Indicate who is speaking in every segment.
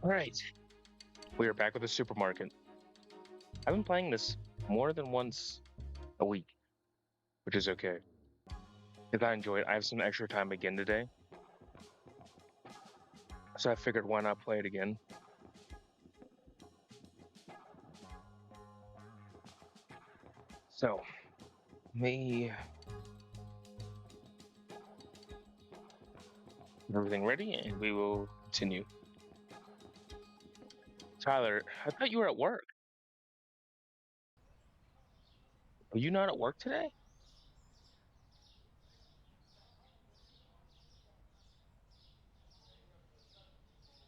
Speaker 1: All right, we are back with the supermarket. I've been playing this more than once a week, which is okay. Because I enjoy it. I have some extra time again today, so I figured why not play it again. So, me, everything ready, and we will continue. Tyler, I thought you were at work. Are you not at work today?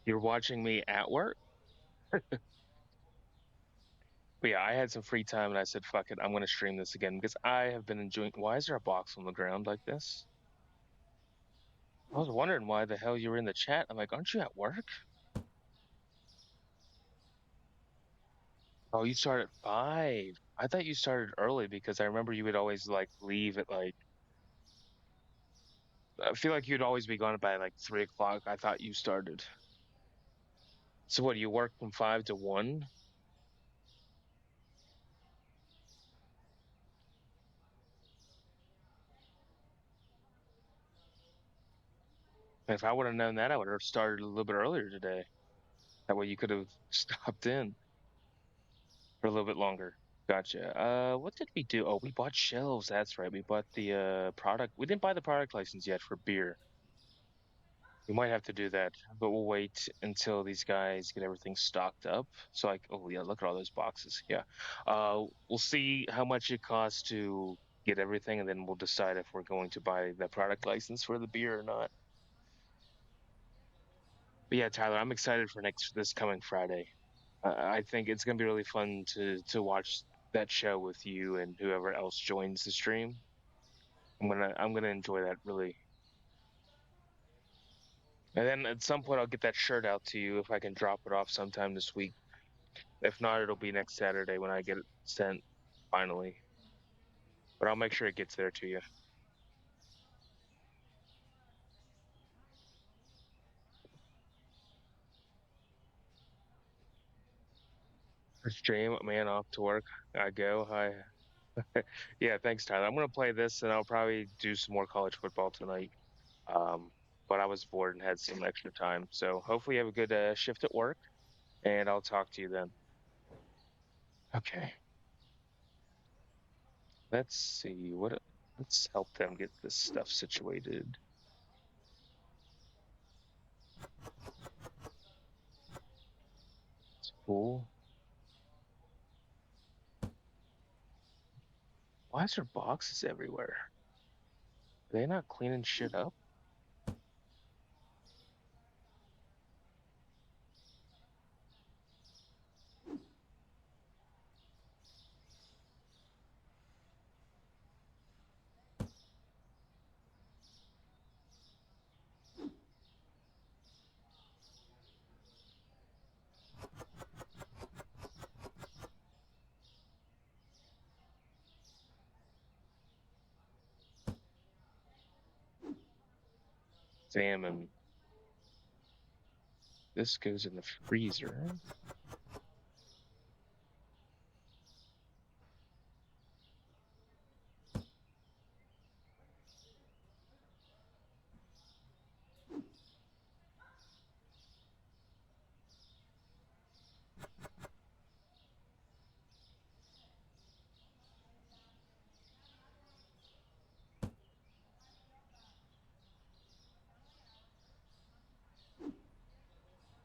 Speaker 1: You're watching me at work? But yeah, I had some free time and I said, fuck it, I'm going to stream this again because I have been enjoying. Why is there a box on the ground like this? I was wondering why the hell you were in the chat. I'm like, aren't you at work? Oh, you start at 5. I thought you started early because I remember you would always like leave at like, I feel like you'd always be gone by like 3 o'clock. I thought you started. So what, you work from 5 to 1? If I would have known that, I would have started a little bit earlier today. That way you could have stopped in for a little bit longer. Gotcha. What did we do? Oh, we bought shelves. That's right. We bought the product. We didn't buy the product license yet for beer. We might have to do that, but we'll wait until these guys get everything stocked up. So like, oh yeah, look at all those boxes. Yeah. We'll see how much it costs to get everything, and then we'll decide if we're going to buy the product license for the beer or not. But yeah, Tyler, I'm excited for next this coming Friday. I think it's gonna be really fun to watch that show with you and whoever else joins the stream. I'm gonna enjoy that really. And then at some point I'll get that shirt out to you if I can drop it off sometime this week. If not, it'll be next Saturday when I get it sent finally. But I'll make sure it gets there to you. Stream, man, off to work. I go. Yeah, thanks, Tyler. I'm gonna play this and I'll probably do some more college football tonight. Um, but I was bored and had some extra time. So hopefully you have a good shift at work and I'll talk to you then. Okay. Let's see let's help them get this stuff situated. Cool. Why is there boxes everywhere? Are they not cleaning shit up? Salmon. This goes in the freezer.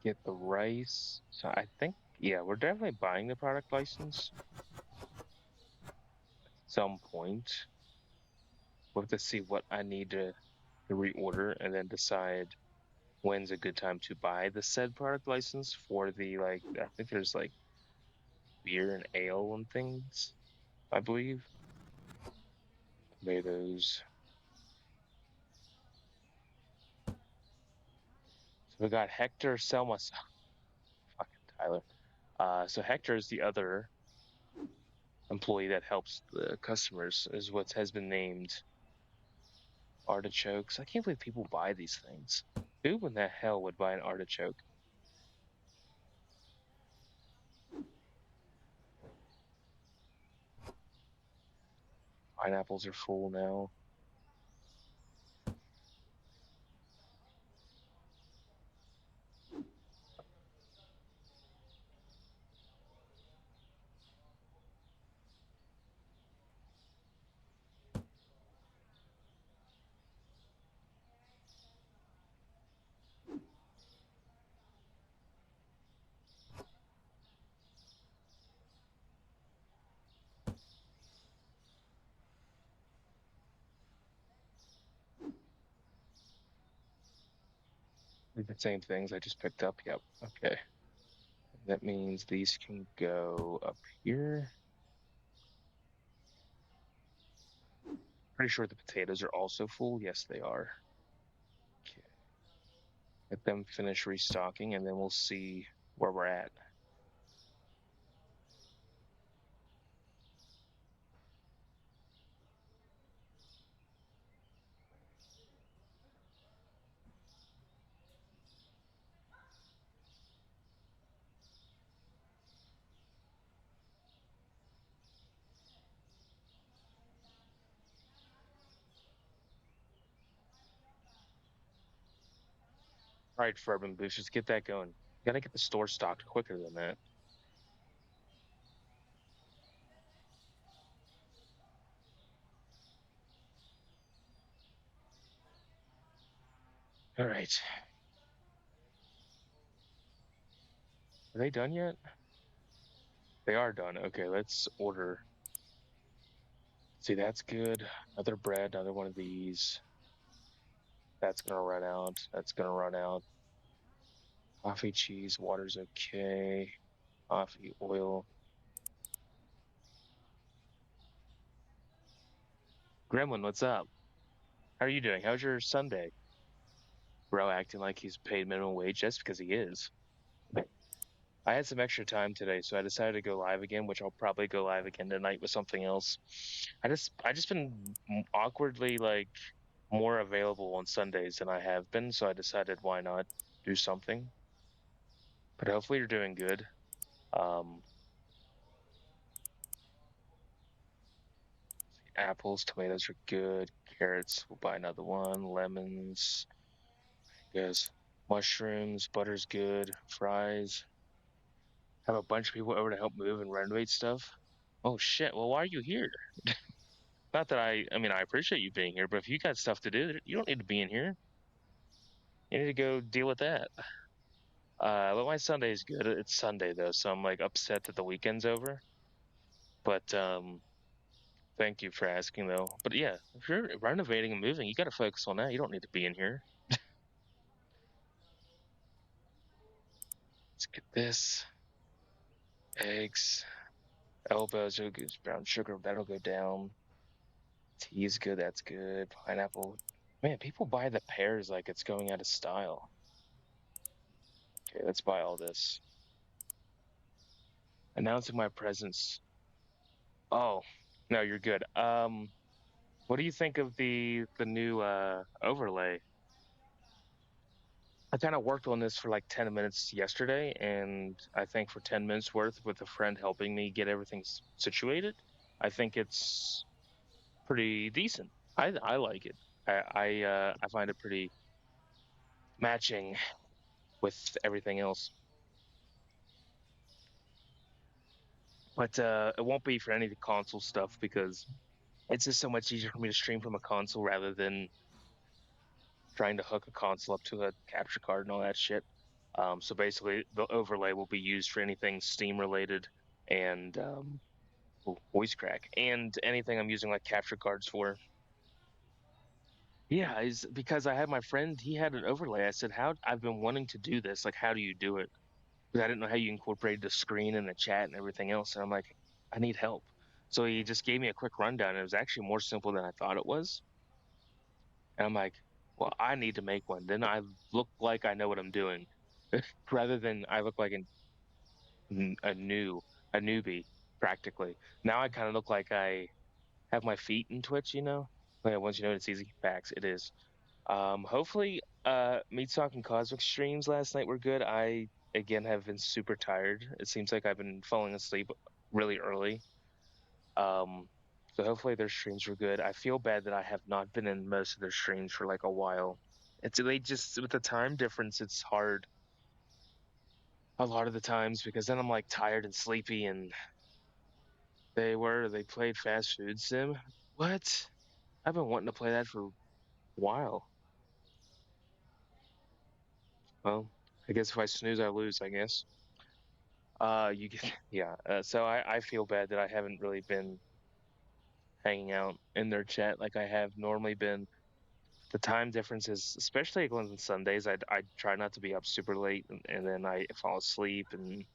Speaker 1: Get the rice. So I think, yeah, we're definitely buying the product license at some point. We'll have to see what I need to reorder and then decide when's a good time to buy the said product license for the like I think there's like beer and ale and things, I believe. Tomatoes. So we got Hector, Selma, fucking Tyler. So Hector is the other employee that helps the customers, is what has been named artichokes. I can't believe people buy these things. Who in the hell would buy an artichoke? Pineapples are full now. The same things I just picked up. Yep. Okay. That means these can go up here. Pretty sure the potatoes are also full. Yes, they are. Okay. Let them finish restocking and then we'll see where we're at. All right, Furban Boost, just get that going. You gotta get the store stocked quicker than that. All right. Are they done yet? They are done. Okay, let's order. See, that's good. Another bread, another one of these. That's gonna run out. That's gonna run out. Coffee, cheese, water's okay. Coffee, oil. Gremlin, what's up? How are you doing? How's your Sunday? Bro acting like he's paid minimum wage just because he is. I had some extra time today, so I decided to go live again, which I'll probably go live again tonight with something else. I just been awkwardly like more available on Sundays than I have been, so I decided why not do something. But hopefully you're doing good. Um, Apples, tomatoes are good. Carrots, we'll buy another one. Lemons, yes. Mushrooms, butter's good. Fries. Have a bunch of people over to help move and renovate stuff. Oh shit! Well, why are you here? Not that I mean, I appreciate you being here, but if you got stuff to do, you don't need to be in here. You need to go deal with that. But my Sunday is good. It's Sunday though, so I'm like upset that the weekend's over. But thank you for asking though. But yeah, if you're renovating and moving, you got to focus on that. You don't need to be in here. Let's get this. Eggs, elbows, brown sugar, that'll go down. Tea is good, that's good. Pineapple. Man, people buy the pears like it's going out of style. Okay, let's buy all this. Announcing my presence. Oh, no, you're good. What do you think of the new overlay? I kind of worked on this for like 10 minutes yesterday, and I think for 10 minutes worth with a friend helping me get everything situated, I think it's pretty decent. I like it. I find it pretty matching with everything else. But it won't be for any of the console stuff because it's just so much easier for me to stream from a console rather than trying to hook a console up to a capture card and all that shit. So basically, the overlay will be used for anything Steam related and voice crack and anything I'm using like capture cards for. Yeah, is because I had my friend, he had an overlay. I said, "How I've been wanting to do this. Like, how do you do it?" Because I didn't know how you incorporated the screen and the chat and everything else. And I'm like, I need help. So he just gave me a quick rundown. And it was actually more simple than I thought it was. And I'm like, well, I need to make one. Then I look like I know what I'm doing, rather than I look like a a newbie practically. Now I kind of look like I have my feet in Twitch. Like once you know it's easy. Facts, it is. Hopefully, Meat Talk and Cosmic streams last night were good. I again have been super tired. It seems like I've been falling asleep really early. Um, So hopefully their streams were good. I feel bad that I have not been in most of their streams for like a while. It's they just with the time difference, it's hard a lot of the times because then I'm like tired and sleepy and they played Fast Food Sim. What? I've been wanting to play that for a while. Well, I guess if I snooze, I lose, I guess. You get yeah. So I feel bad that I haven't really been hanging out in their chat like I have normally been. The time differences, especially like on Sundays, I try not to be up super late, and then I fall asleep and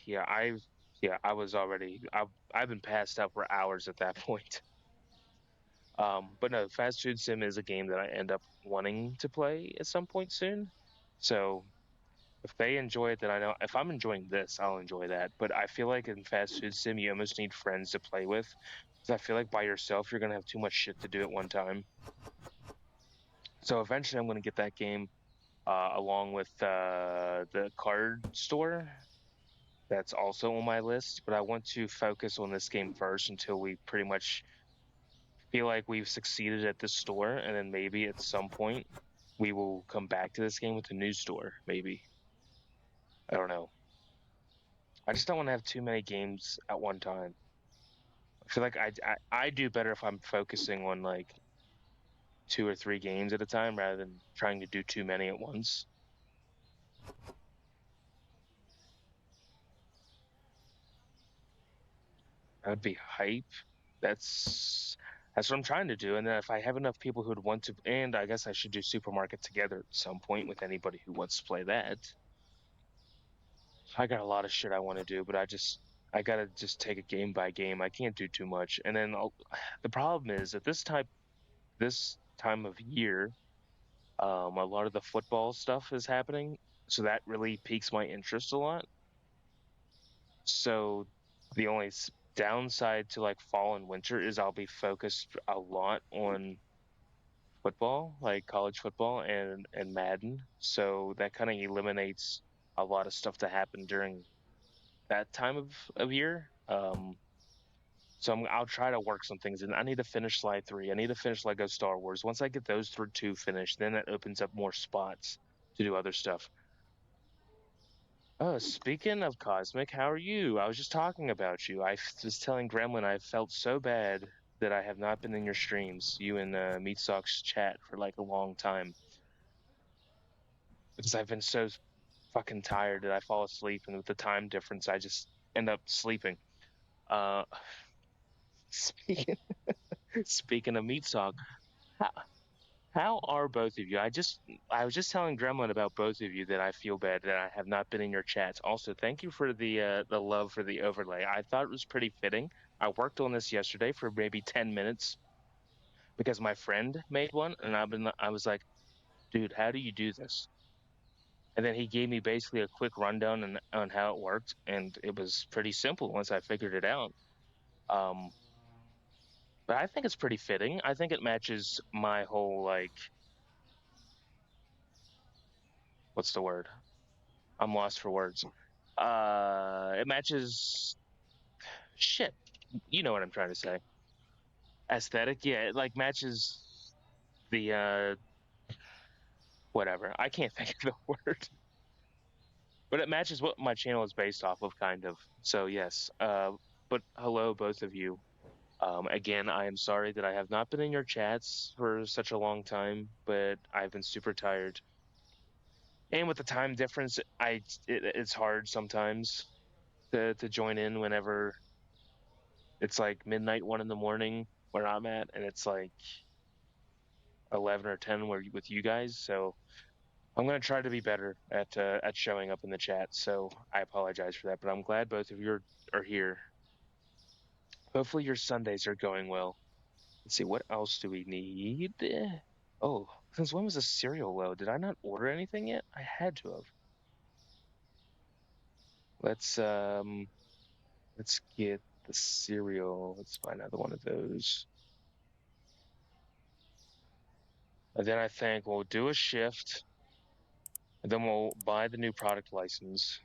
Speaker 1: yeah, I was already I've been passed out for hours at that point. But no, Fast Food Sim is a game that I end up wanting to play at some point soon. So if they enjoy it, then I know if I'm enjoying this, I'll enjoy that. But I feel like in Fast Food Sim, you almost need friends to play with. Because I feel like by yourself, you're gonna have too much shit to do at one time. So eventually, I'm gonna get that game along with the card store. That's also on my list. But I want to focus on this game first until we pretty much feel like we've succeeded at this store, and then maybe at some point we will come back to this game with a new store. Maybe I don't know. I just don't want to have too many games at one time. I feel like I do better if I'm focusing on like two or three games at a time rather than trying to do too many at once. That'd be hype. That's what I'm trying to do. And then if I have enough people who'd want to, and I guess I should do Supermarket Together at some point with anybody who wants to play that. I got a lot of shit I want to do, but I gotta just take it game by game. I can't do too much. And then the problem is at this time of year, a lot of the football stuff is happening, so that really piques my interest a lot. So the only downside to like fall and winter is I'll be focused a lot on football, like college football and Madden. So that kind of eliminates a lot of stuff to happen during that time of year. So I'll try to work some things in. I need to finish Slide 3. I need to finish Lego Star Wars. Once I get those two finished, then that opens up more spots to do other stuff. Oh, speaking of Cosmic, how are you? I was just talking about you. Was telling Gremlin I felt so bad that I have not been in your streams, you and Meat Sock's chat for like a long time because I've been so fucking tired that I fall asleep, and with the time difference, I just end up sleeping. Uh, speaking speaking of Meat Sock, how, how are both of you? I was just telling Gremlin about both of you that I feel bad that I have not been in your chats. Also, thank you for the love for the overlay. I thought it was pretty fitting. I worked on this yesterday for maybe 10 minutes because my friend made one, and I was like, dude, how do you do this? And then he gave me basically a quick rundown on how it worked, and it was pretty simple once I figured it out. Um, but I think it's pretty fitting. I think it matches my whole like, what's the word? I'm lost for words. It matches shit. You know what I'm trying to say. Aesthetic, yeah, it like matches the whatever. I can't think of the word, but it matches what my channel is based off of, kind of. So yes. But hello, both of you. Again, I am sorry that I have not been in your chats for such a long time, but I've been super tired. And with the time difference, it's hard sometimes to join in whenever it's like midnight, 1 in the morning where I'm at, and it's like 11 or 10 with you guys. So I'm gonna try to be better at showing up in the chat. So I apologize for that, but I'm glad both of you are here. Hopefully your Sundays are going well. Let's see, what else do we need? Oh, since when was the cereal low? Did I not order anything yet? I had to have. Let's um let's get the cereal. Let's find another one of those. And then I think we'll do a shift, and then we'll buy the new product license.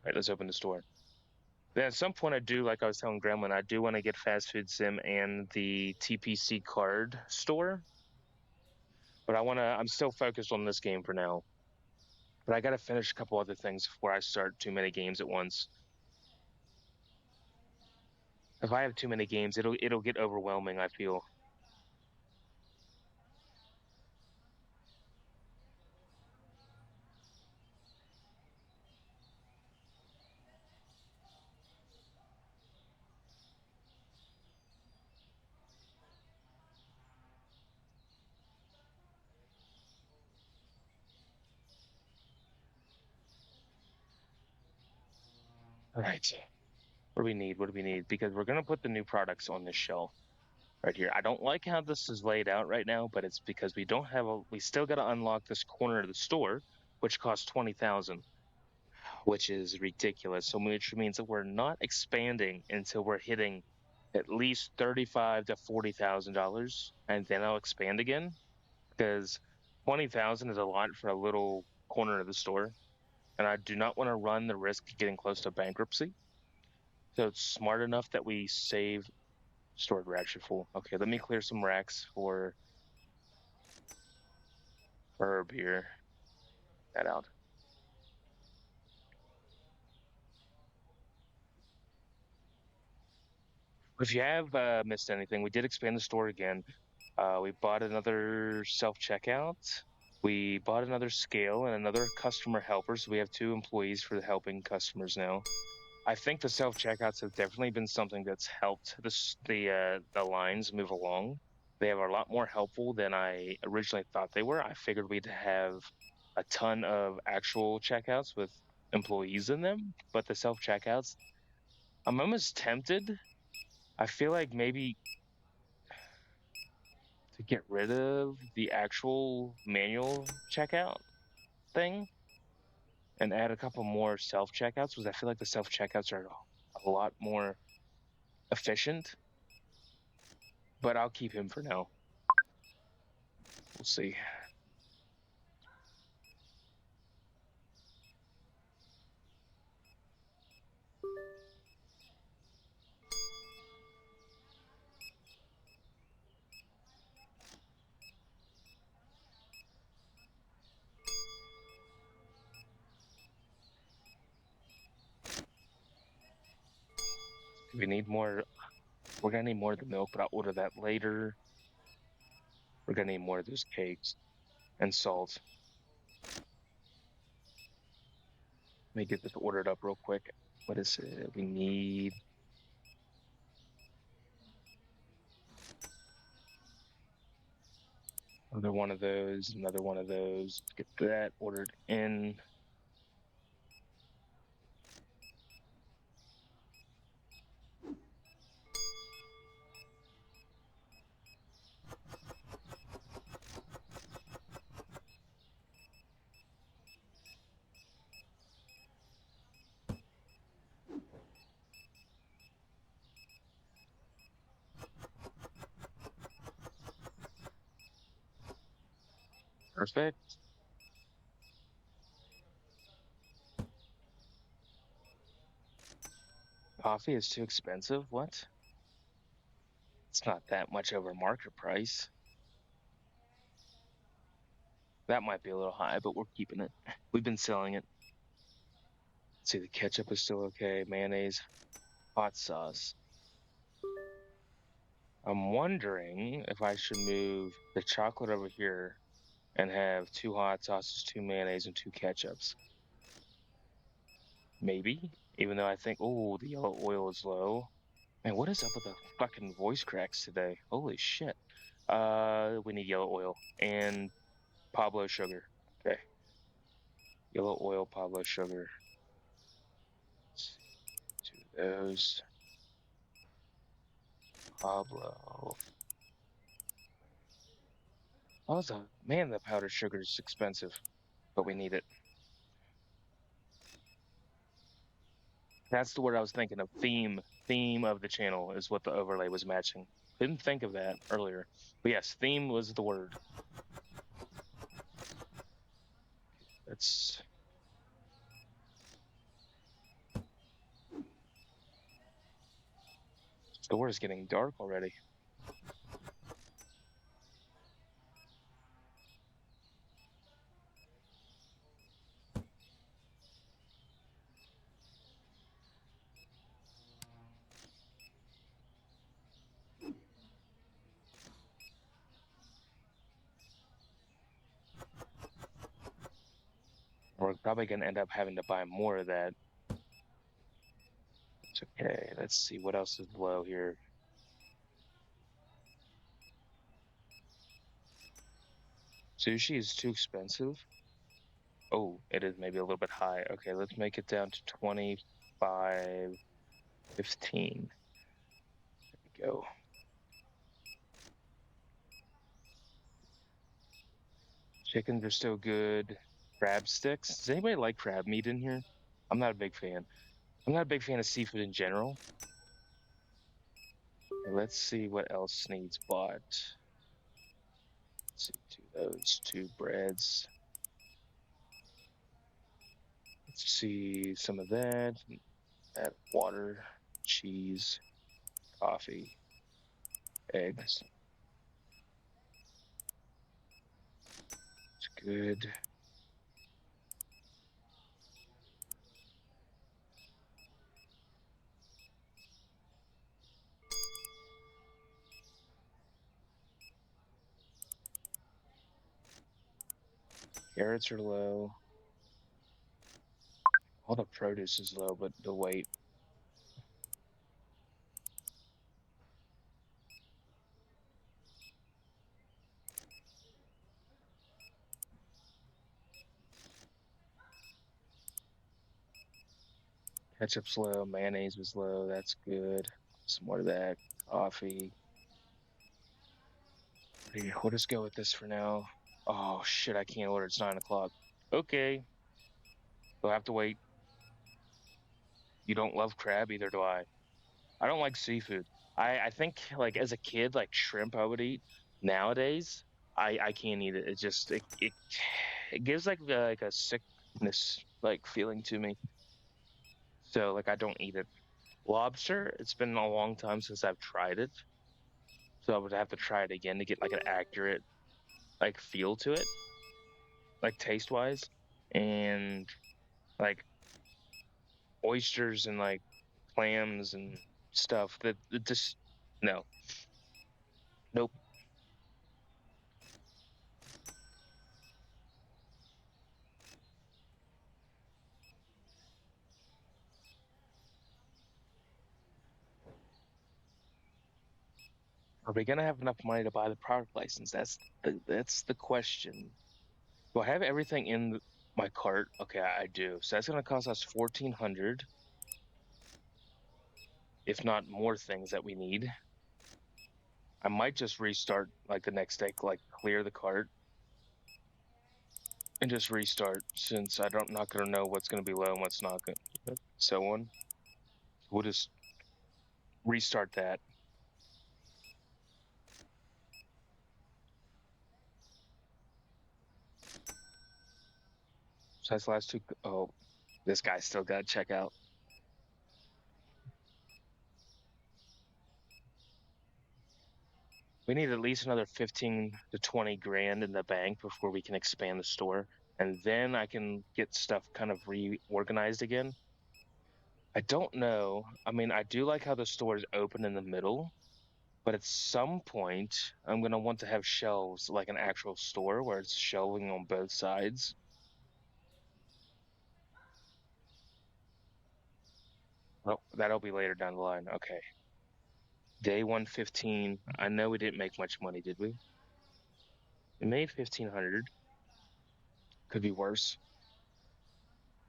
Speaker 1: right, let's open the store. Then at some point, I do, like I was telling Gremlin, I do want to get Fast Food Sim and the TPC card store. But I'm still focused on this game for now. But I got to finish a couple other things before I start too many games at once. If I have too many games, it'll get overwhelming, I feel. All right. What do we need? What do we need? Because we're gonna put the new products on this shelf right here. I don't like how this is laid out right now, but it's because we still got to unlock this corner of the store, which costs 20,000, which is ridiculous. So which means that we're not expanding until we're hitting at least 35 to $40,000, and then I'll expand again because 20,000 is a lot for a little corner of the store, and I do not want to run the risk of getting close to bankruptcy. So it's smart enough that we save stored racks are full. Okay, let me clear some racks for herb here. That out. If you have missed anything, we did expand the store again. We bought another self checkout. We bought another scale and another customer helper. So we have 2 employees for helping customers now. I think the self checkouts have definitely been something that's helped the lines move along. They are a lot more helpful than I originally thought they were. I figured we'd have a ton of actual checkouts with employees in them, but the self checkouts, I'm almost tempted. I feel like maybe to get rid of the actual manual checkout thing and add a couple more self checkouts because I feel like the self checkouts are a lot more efficient. But I'll keep him for now. We'll see. We need more. We're gonna need more of the milk, but I'll order that later. We're gonna need more of those cakes and salt. Let me get this ordered up real quick. What is it? We need another one of those, another one of those. Get that ordered in. Perfect. Coffee is too expensive. What? It's not that much over market price. That might be a little high, but we're keeping it. We've been selling it. Let's see, the ketchup is still okay. Mayonnaise, hot sauce. I'm wondering if I should move the chocolate over here and have 2 hot sauces, 2 mayonnaise, and 2 ketchups. Maybe, even though I think, oh, the yellow oil is low. Man, what is up with the fucking voice cracks today? Holy shit. We need yellow oil and Pablo sugar. Okay. Yellow oil, Pablo sugar. 2 of those. Pablo. Oh, man, the powdered sugar is expensive, but we need it. That's the word I was thinking of. Theme of the channel is what the overlay was matching. Didn't think of that earlier. But yes, theme was the word. That's door is getting dark already. We're probably going to end up having to buy more of that. It's okay. Let's see what else is low here. Sushi is too expensive. Oh, it is maybe a little bit high. Okay, let's make it down to 25, 15. There we go. Chickens are still good. Crab sticks. Does anybody like crab meat in here? I'm not a big fan. I'm not a big fan of seafood in general. Let's see what else needs bought. Let's see, two breads. Let's see some of that. Add water, cheese, coffee, eggs. It's good. Carrots are low. All the produce is low, but the weight. Ketchup's low. Mayonnaise was low. That's good. Some more of that. Coffee. We'll just go with this for now. Oh, shit. I can't order. It's 9 o'clock. Okay. We'll have to wait. You don't love crab, either do I. I don't like seafood. I think like as a kid, like shrimp I would eat. Nowadays, I can't eat it. It just it gives like a sickness like feeling to me. So like I don't eat it. Lobster, it's been a long time since I've tried it. So I would have to try it again to get like an accurate like feel to it, like taste wise. And like oysters and like clams and stuff that it just no. Nope. Are we gonna have enough money to buy the product license? That's the question. Do I have everything in my cart? Okay, I do. So that's gonna cost us 1,400, if not more things that we need. I might just restart like the next day, like clear the cart and just restart since I'm not gonna know what's gonna be low and what's not gonna so on. We'll just restart that. So that's the last two. Oh, this guy still got to check out. We need at least another 15 to 20 grand in the bank before we can expand the store. And then I can get stuff kind of reorganized again. I don't know. I mean, I do like how the store is open in the middle, but at some point, I'm going to want to have shelves like an actual store where it's shelving on both sides. Well, that'll be later down the line. Okay. Day 115. I know we didn't make much money, did we? We made 1,500. Could be worse.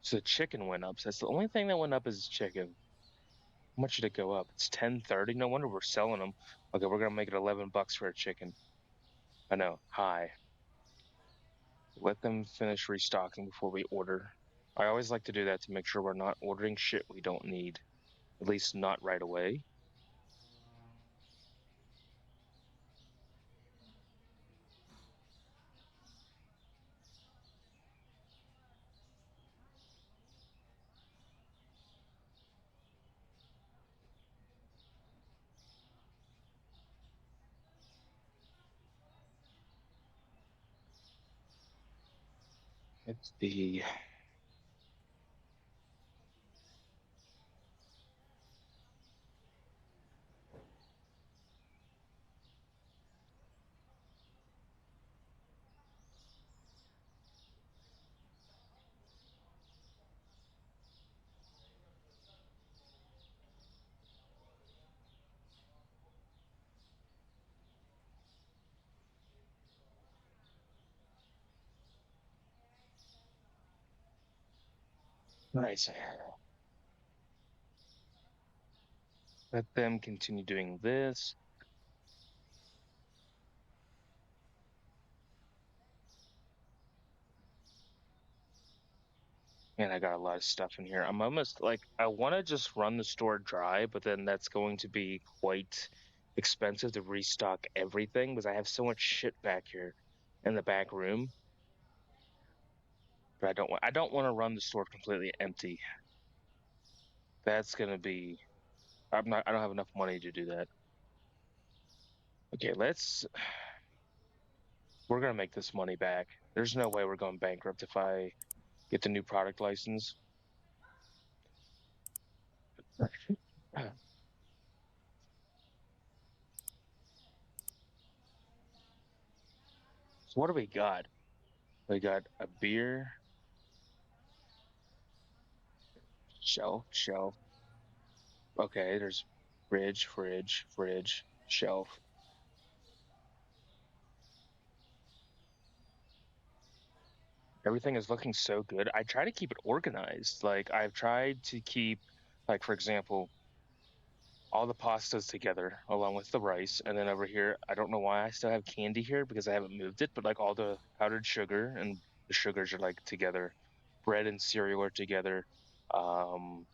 Speaker 1: So the chicken went up. So that's the only thing that went up is chicken. How much did it go up? It's 10.30. No wonder we're selling them. Okay, we're gonna make it 11 bucks for a chicken. I know. High. Let them finish restocking before we order. I always like to do that to make sure we're not ordering shit we don't need. At least not right away. Let's see. Nice. Let them continue doing this. And I got a lot of stuff in here. I'm almost like, I want to just run the store dry, but then that's going to be quite expensive to restock everything because I have so much shit back here in the back room. But I don't want to run the store completely empty. That's gonna be I don't have enough money to do that. Okay, we're gonna make this money back. There's no way we're going bankrupt if I get the new product license. So what do we got? We got a beer, shelf. Okay, there's fridge, shelf. Everything is looking so good. I try to keep it organized. Like I've tried to keep, like for example, all the pastas together along with the rice, and then over here, I don't know why I still have candy here because I haven't moved it, but like all the powdered sugar and the sugars are like together. Bread and cereal are together. Um,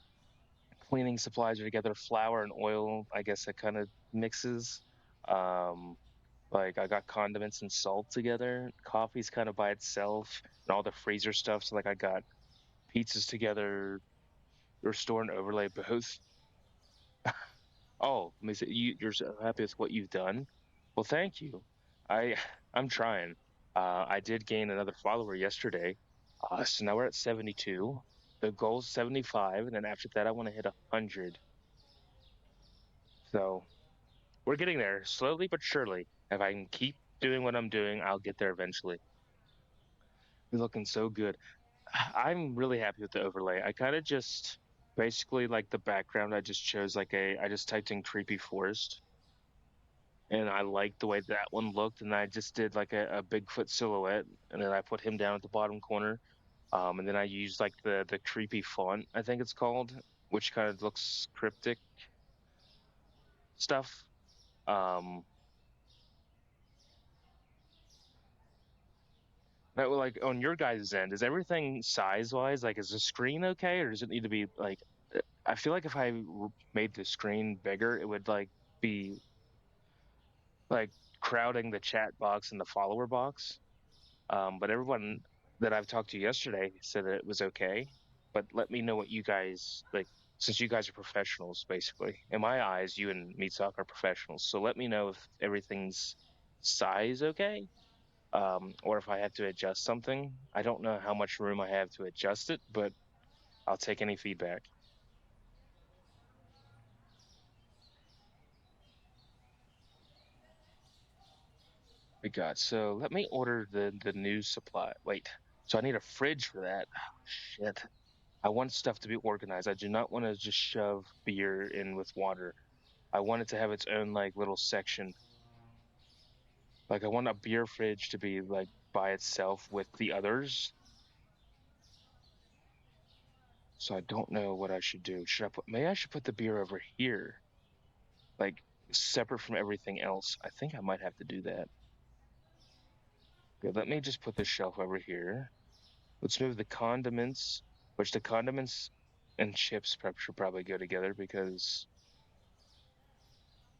Speaker 1: Cleaning supplies are together. Flour and oil, I guess that kind of mixes. Um, like I got condiments and salt together. Coffee's kind of by itself, and all the freezer stuff. So like I got pizzas together, restore and overlay both. Oh, Miss, you're so happy with what you've done. Well, thank you. I I'm trying. I did gain another follower yesterday. So now we're at 72. The goal's 75, and then after that, I want to hit 100. So we're getting there slowly but surely. If I can keep doing what I'm doing, I'll get there eventually. We're looking so good. I'm really happy with the overlay. I kind of just basically like the background. I just chose I just typed in creepy forest and I liked the way that one looked. And I just did like a Bigfoot silhouette, and then I put him down at the bottom corner. And then I used like the creepy font, I think it's called, which kind of looks cryptic stuff. Um, that like on your guys' end, is everything size wise like is the screen okay, or does it need to be like? I feel like if made the screen bigger, it would like be like crowding the chat box and the follower box. But everyone that I've talked to yesterday said that it was okay. But let me know what you guys like, since you guys are professionals, basically. In my eyes, you and Meatsock are professionals. So let me know if everything's size okay, or if I have to adjust something. I don't know how much room I have to adjust it, but I'll take any feedback we got. So let me order the new supply. Wait, so I need a fridge for that. Oh, shit. I want stuff to be organized. I do not want to just shove beer in with water. I want it to have its own like little section. Like I want a beer fridge to be like by itself with the others. So I don't know what I should do. Maybe I should put the beer over here, like separate from everything else. I think I might have to do that. Okay, let me just put this shelf over here. Let's move the condiments, which the condiments and chips should probably go together because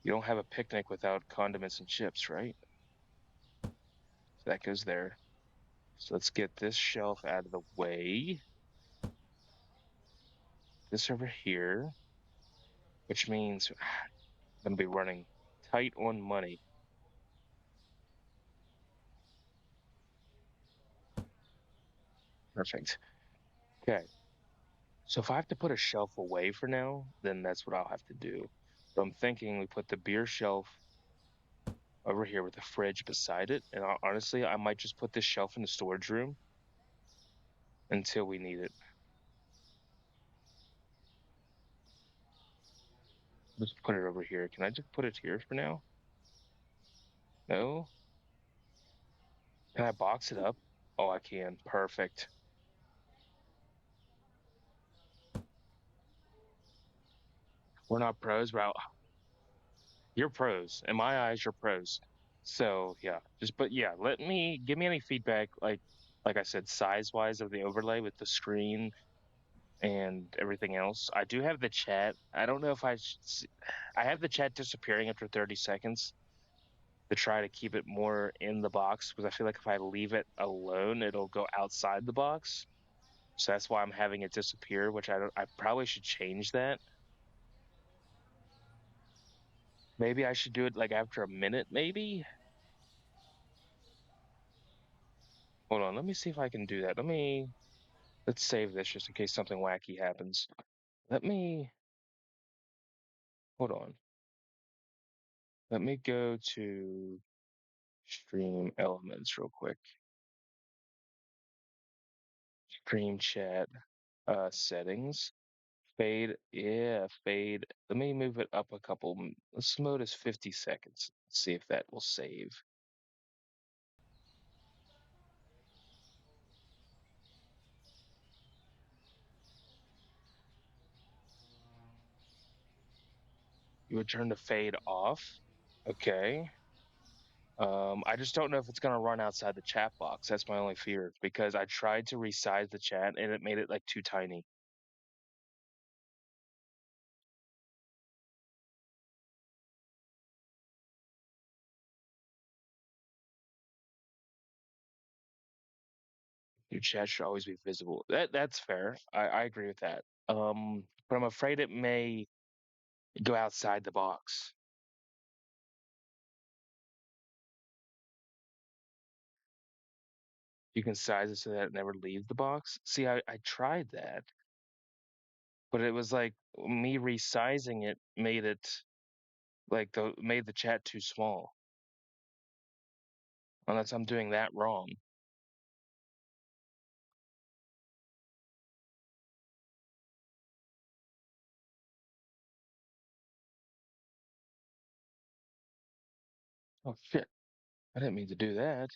Speaker 1: you don't have a picnic without condiments and chips, right? So that goes there. So let's get this shelf out of the way. This over here, which means I'm going to be running tight on money. Perfect. Okay. So if I have to put a shelf away for now, then that's what I'll have to do. So I'm thinking we put the beer shelf over here with the fridge beside it, and honestly, I might just put this shelf in the storage room until we need it. Just put it over here. Can I just put it here for now? No? Can I box it up? Oh, I can. Perfect. We're not pros, but you're pros. In my eyes, you're pros. So yeah, but yeah, let me give me any feedback, like I said, size wise of the overlay with the screen and everything else. I do have the chat. I don't know if I have the chat disappearing after 30 seconds to try to keep it more in the box because I feel like if I leave it alone, it'll go outside the box. So that's why I'm having it disappear, which I probably should change that. Maybe I should do it like after a minute, maybe. Hold on, let me see if I can do that. Let's save this just in case something wacky happens. Let me hold on. Let me go to stream elements real quick. Stream chat settings. Fade, yeah, fade. Let me move it up a couple. This mode is 50 seconds. Let's see if that will save. You would turn the fade off. Okay. I just don't know if it's gonna run outside the chat box. That's my only fear because I tried to resize the chat and it made it like too tiny. Your chat should always be visible. That's fair. I agree with that. But I'm afraid it may go outside the box. You can size it so that it never leaves the box. See, I tried that, but it was like me resizing it made it like the made the chat too small. Unless I'm doing that wrong. Oh shit. I didn't mean to do that.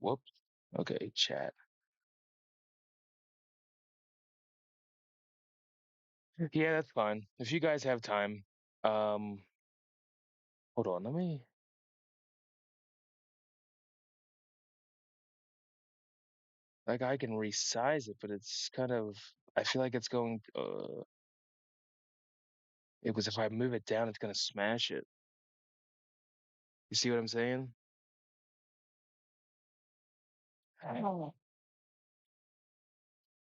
Speaker 1: Whoops. Okay, chat. Yeah, that's fine. If you guys have time, um, hold on. I can resize it, but it's kind of. I feel like it's going. It was if I move it down, it's gonna smash it. You see what I'm saying? Oh.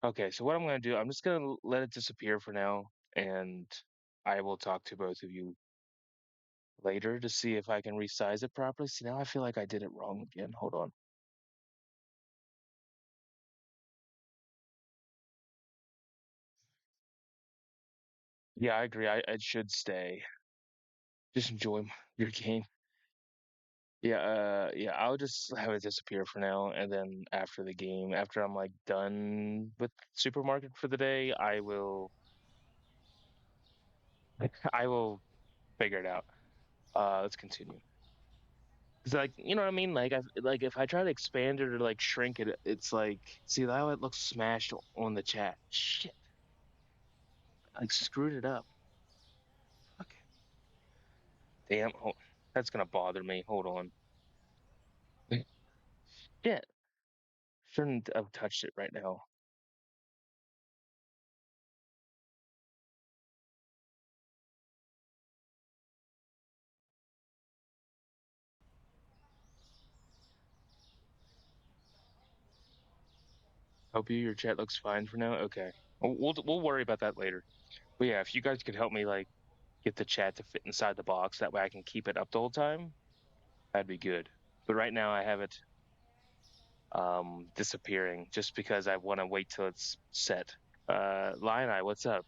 Speaker 1: Okay, so what I'm gonna do, I'm just gonna let it disappear for now, and I will talk to both of you later to see if I can resize it properly. See, now I feel like I did it wrong again. Hold on. Yeah, I agree. I should stay. Just enjoy your game. Yeah, yeah, I'll just have it disappear for now, and then after the game, after I'm like done with supermarket for the day, I will figure it out. Let's continue. Cause like, you know what I mean? Like if I try to expand it or like shrink it, it's like, see how it looks smashed on the chat. Shit, like screwed it up. Okay, damn, that's gonna bother me. Hold on. Shit, shouldn't have touched it right now. Hope your chat looks fine for now. Okay, we'll worry about that later. But yeah, if you guys could help me like get the chat to fit inside the box, that way I can keep it up the whole time, that'd be good. But right now I have it. disappearing just because I want to wait till it's set. Lion what's up?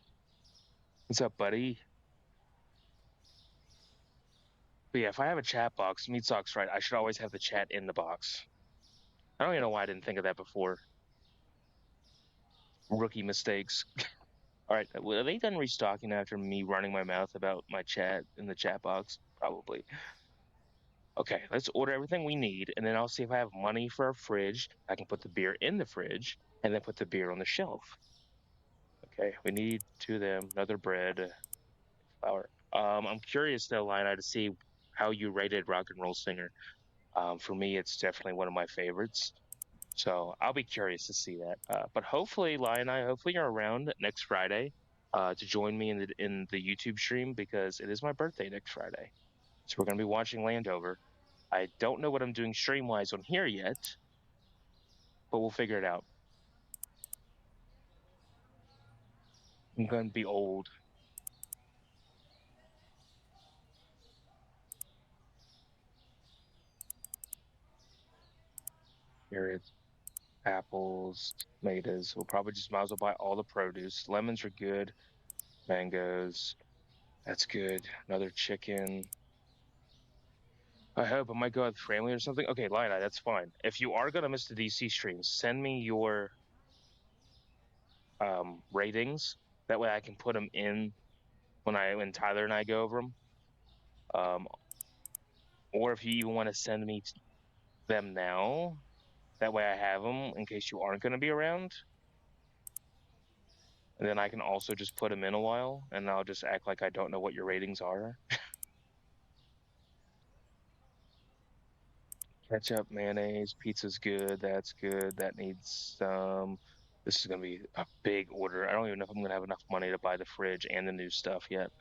Speaker 1: What's up, buddy? But yeah, if I have a chat box, Meat Sock's right. I should always have the chat in the box. I don't even know why I didn't think of that before. Rookie mistakes. All right, are they done restocking after me running my mouth about my chat in the chat box? Probably. Okay, let's order everything we need, and then I'll see if I have money for a fridge. I can put the beer in the fridge, and then put the beer on the shelf. Okay, we need two of them, another bread, flour. I'm curious though, Lina, to see how you rated Rock and Roll Singer. For me, it's definitely one of my favorites. So I'll be curious to see that. But hopefully, hopefully you're around next Friday to join me in the YouTube stream because it is my birthday next Friday. So we're gonna be watching Landover. I don't know what I'm doing stream wise on here yet, but we'll figure it out. I'm gonna be old. Carrots, apples, tomatoes. We'll probably just might as well buy all the produce. Lemons are good. Mangoes. That's good. Another chicken. I hope I might go with family or something. Okay, Lina, that's fine. If you are gonna miss the DC stream, send me your ratings. That way I can put them in when Tyler and I go over them. Um, or if you even want to send me them now, that way I have them in case you aren't gonna be around. And then I can also just put them in a while, and I'll just act like I don't know what your ratings are. Ketchup, mayonnaise, pizza's good. That's good. That needs some. This is gonna be a big order. I don't even know if I'm gonna have enough money to buy the fridge and the new stuff yet.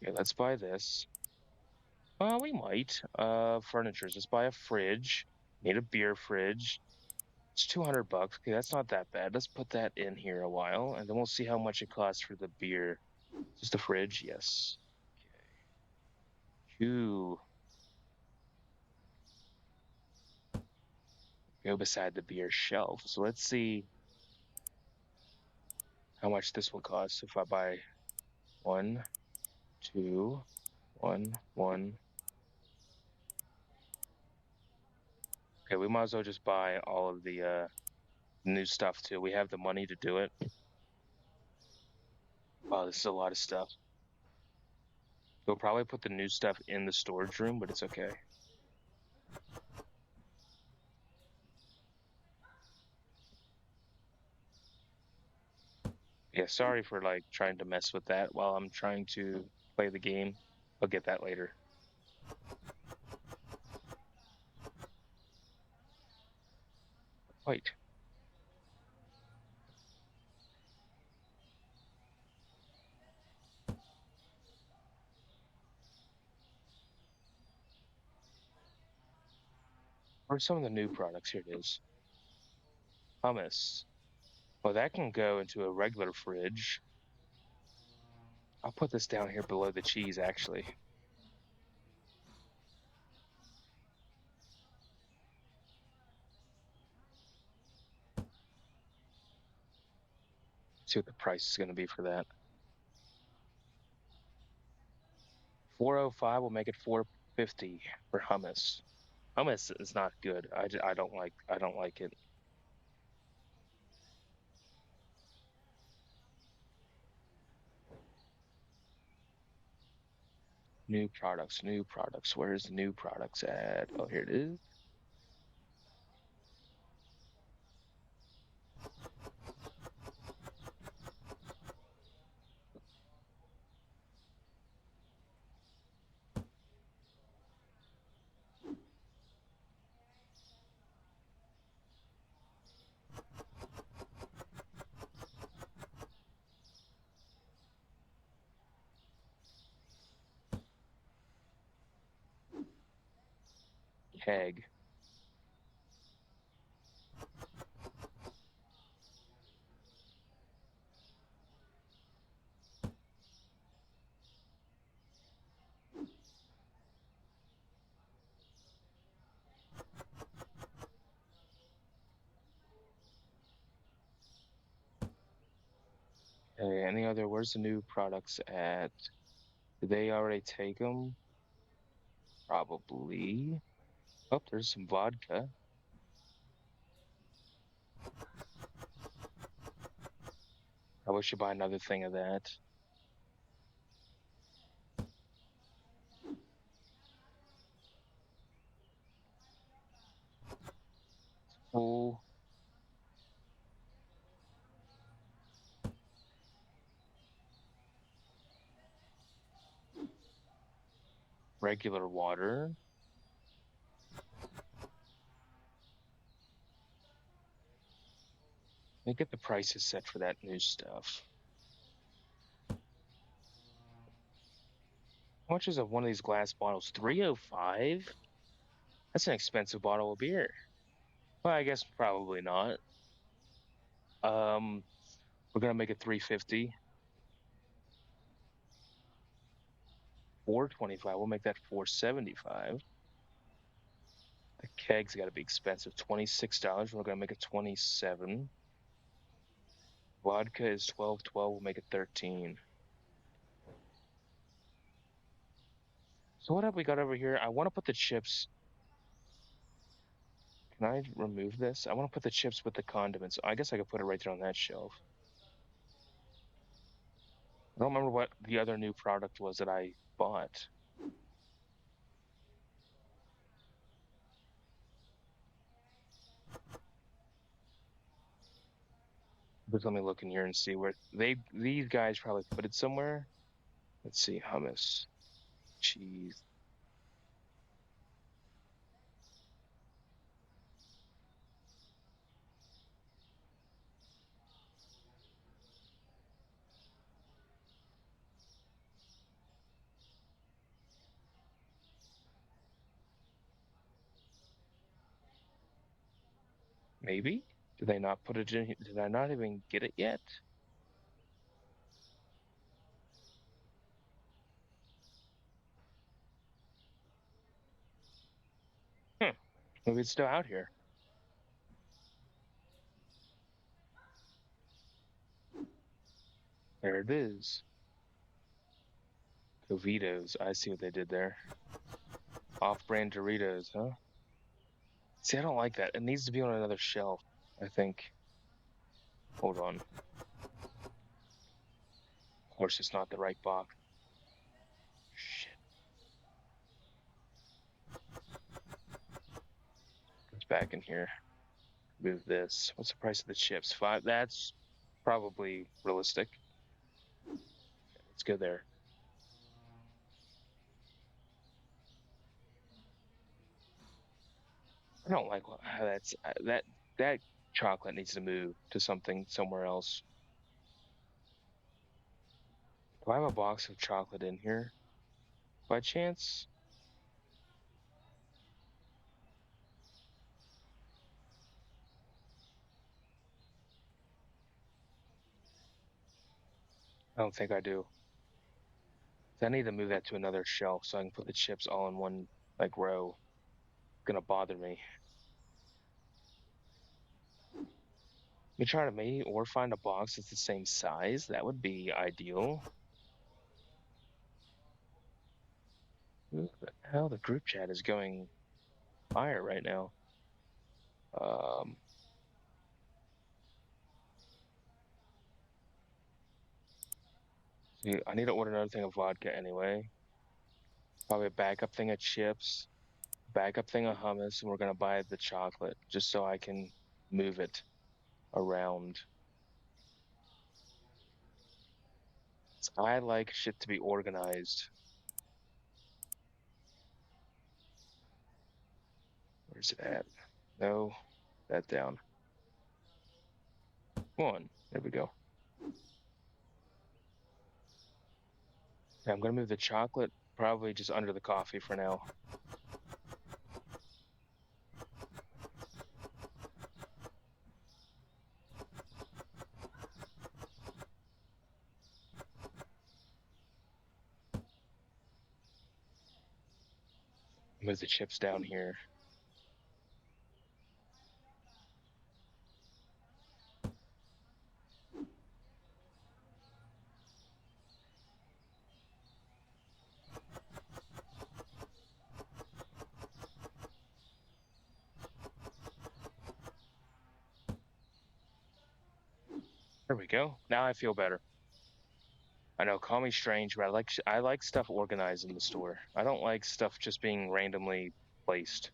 Speaker 1: Okay, let's buy this. We might. Furnitures. Let's buy a fridge. Need a beer fridge. It's 200 bucks. Okay, that's not that bad. Let's put that in here a while, and then we'll see how much it costs for the beer. Just the fridge? Yes. Okay. Ooh. Go beside the beer shelf. So let's see how much this will cost if I buy one, two, one. Okay, we might as well just buy all of the new stuff too. We have the money to do it. Oh, this is a lot of stuff. We'll probably put the new stuff in the storage room, but it's okay. Yeah, sorry for like trying to mess with that while I'm trying to play the game. I'll get that later. Wait. Where's some of the new products? Here it is. Hummus. Well, that can go into a regular fridge. I'll put this down here below the cheese, actually. See what the price is going to be for that. 405 will make it 450 for hummus. Hummus is not good. I don't like it. New products, new products. Where's the new products at? Oh, here it is. Keg. Okay, any other? Where's the new products at? Did they already take them? Probably. Oh, there's some vodka. I should buy another thing of that. Full regular water. Let me get the prices set for that new stuff. How much is one of these glass bottles? 305? That's an expensive bottle of beer. Well, I guess probably not. Um, we're gonna make it 350. 425. We'll make that 475. The keg's got to be expensive. $26. We're gonna make it 27. Vodka is 12.12. We'll make it 13. So what have we got over here? I want to put the chips. Can I remove this? I want to put the chips with the condiments. I guess I could put it right there on that shelf. I don't remember what the other new product was that I bought. But let me look in here and see where these guys probably put it somewhere. Let's see, hummus, cheese. Maybe? Did they not put it in here? Did I not even get it yet? Hmm. Maybe it's still out here. There it is. Covitos. I see what they did there. Off-brand Doritos, huh? See, I don't like that. It needs to be on another shelf, I think. Hold on. Of course, it's not the right box. Shit. It's back in here. Move this. What's the price of the chips? 5. That's probably realistic. Let's go there. I don't like how that chocolate needs to move to somewhere else. Do I have a box of chocolate in here by chance? I don't think I do. I need to move that to another shelf so I can put the chips all in one like row. Gonna bother me. Me try to maybe or find a box that's the same size. That would be ideal. Who the hell? The group chat is going fire right now. Um, see, I need to order another thing of vodka anyway. Probably a backup thing of chips, backup thing of hummus, and we're gonna buy the chocolate just so I can move it around. I like shit to be organized. Where's it at? No, that down. One. There we go. Yeah, I'm gonna move the chocolate probably just under the coffee for now. Move the chips down here. There we go. Now I feel better. I know, call me strange, but I like stuff organized in the store. I don't like stuff just being randomly placed.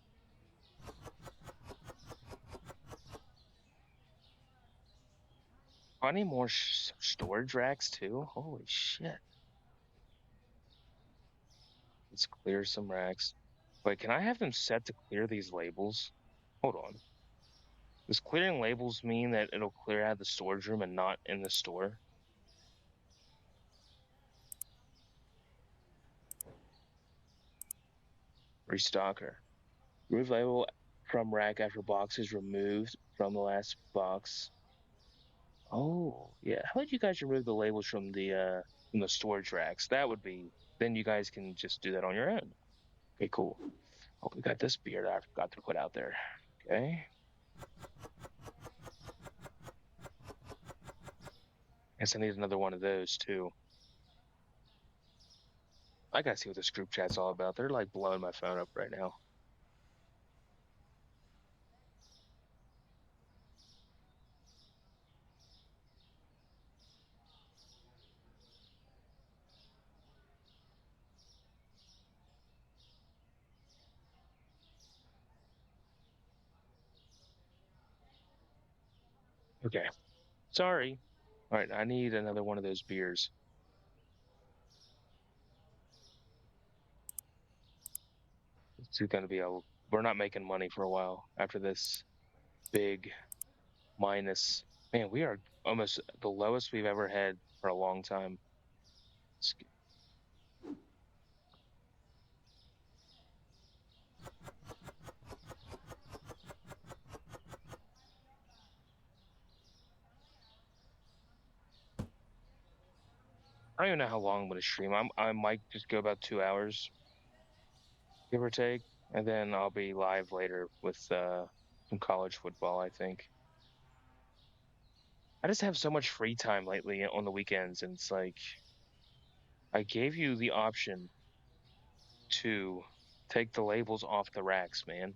Speaker 1: I need more storage racks too. Holy shit! Let's clear some racks. Wait, can I have them set to clear these labels? Hold on. Does clearing labels mean that it'll clear out the storage room and not in the store? Restocker. Remove label from rack after box is removed from the last box. Oh, yeah. How about you guys remove the labels from the storage racks? That would be then you guys can just do that on your own. Okay, cool. Oh, we got this beer that I forgot to put out there. Okay. Guess I need another one of those too. I gotta see what this group chat's all about. They're like blowing my phone up right now. Okay. Sorry. All right, I need another one of those beers. It's gonna be a we're not making money for a while after this big minus. Man, we are almost the lowest we've ever had for a long time. I don't even know how long I'm gonna stream. I might just go about 2 hours, give or take, and then I'll be live later with some college football, I think. I just have so much free time lately on the weekends, and it's like I gave you the option to take the labels off the racks, man.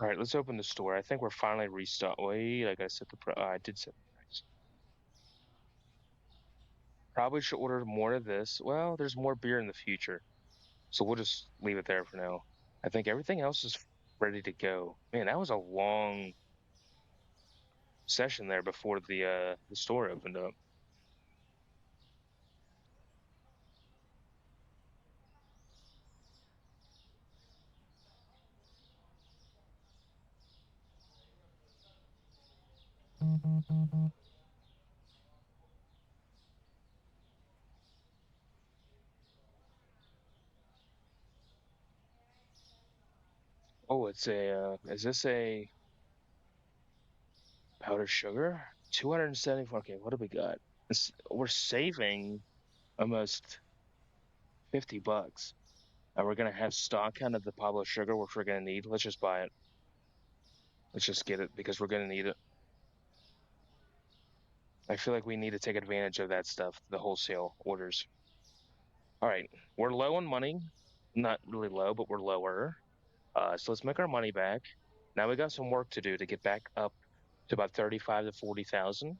Speaker 1: All right, let's open the store. I think we're finally restocked. Wait, I gotta set the I did set the price. Probably should order more of this. Well, there's more beer in the future, so we'll just leave it there for now. I think everything else is ready to go. Man, that was a long session there before the store opened up. Oh, it's a is this a powdered sugar? 274. Okay, what do we got? We're saving almost $50. And we're gonna have stock kind of the Pablo sugar, which we're gonna need. Let's just buy it. Let's just get it because we're gonna need it. I feel like we need to take advantage of that stuff, the wholesale orders. All right, we're low on money. Not really low, but we're lower. So let's make our money back. Now we got some work to do to get back up to about 35 to 40,000.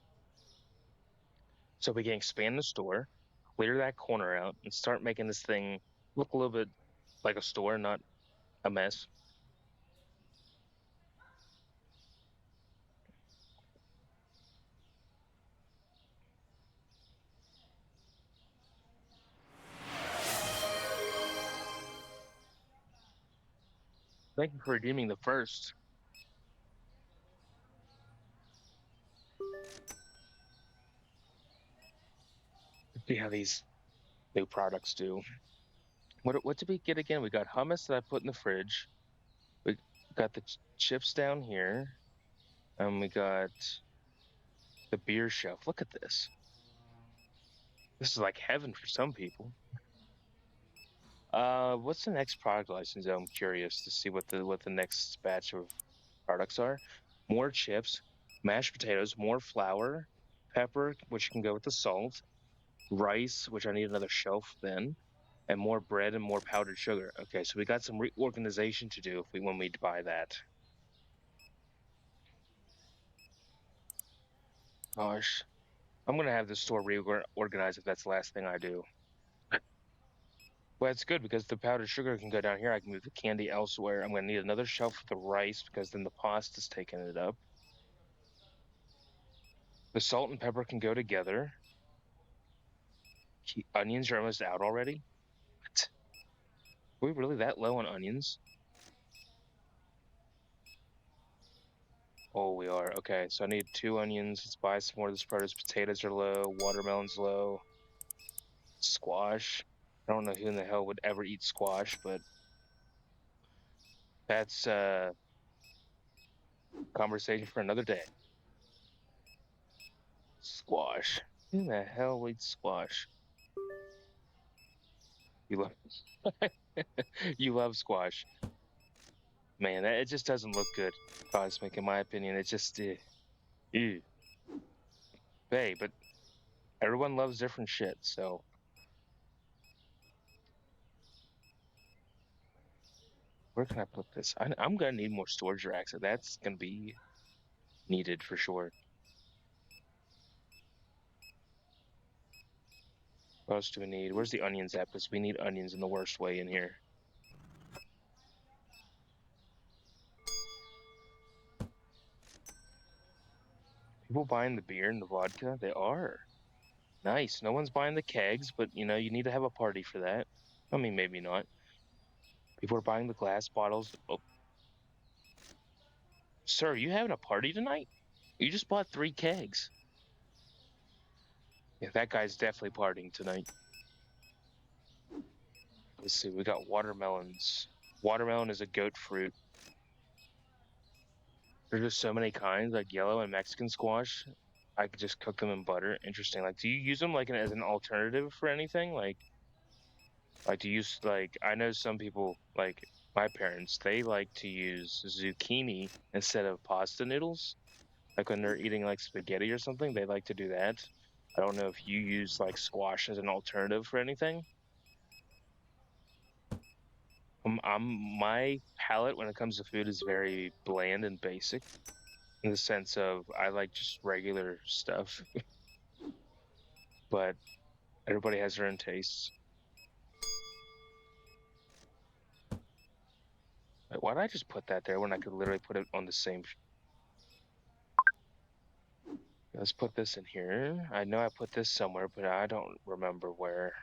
Speaker 1: So we can expand the store, clear that corner out, and start making this thing look a little bit like a store, not a mess. Thank you for redeeming the first. Let's see how these new products do. What did we get again? We got hummus that I put in the fridge. We got the chips down here, and we got the beer shelf. Look at this. This is like heaven for some people. What's the next product license? I'm curious to see what the next batch of products are. More chips, mashed potatoes, more flour, pepper, which can go with the salt, rice, which I need another shelf then. and more bread and more powdered sugar. Okay, so we got some reorganization to do if we when we buy that. Gosh, I'm gonna have the store reorganized if that's the last thing I do. Well, it's good because the powdered sugar can go down here. I can move the candy elsewhere. I'm gonna need another shelf for the rice because then the pasta's taking it up. The salt and pepper can go together. Onions are almost out already. What? Are we really that low on onions? Oh, we are. Okay, so I need 2 onions. Let's buy some more of this produce. Potatoes are low. Watermelon's low. Squash. I don't know who in the hell would ever eat squash, but that's a conversation for another day. Squash. Who in the hell eats squash? You love you love squash. Man, it just doesn't look good, Cosmic, in my opinion. It just ew. Hey, but everyone loves different shit, so where can I put this? I'm gonna need more storage racks. So that's gonna be needed for sure. What else do we need? Where's the onions at? Because we need onions in the worst way in here. People buying the beer and the vodka? They are. Nice. No one's buying the kegs, but you know, you need to have a party for that. I mean, maybe not. People are buying the glass bottles. Oh, sir, are you having a party tonight? You just bought 3 kegs. Yeah, that guy's definitely partying tonight. Let's see, we got watermelons. Watermelon is a goat fruit. There's just so many kinds, like yellow and Mexican squash. I could just cook them in butter. Interesting. Like, do you use them like as an alternative for anything? Like to use like I know some people like my parents, they like to use zucchini instead of pasta noodles. Like when they're eating like spaghetti or something, they like to do that. I don't know if you use like squash as an alternative for anything. My palate when it comes to food is very bland and basic in the sense of I like just regular stuff, but everybody has their own tastes. Like, why did I just put that there when I could literally put it on the same? Let's put this in here. I know I put this somewhere, but I don't remember where.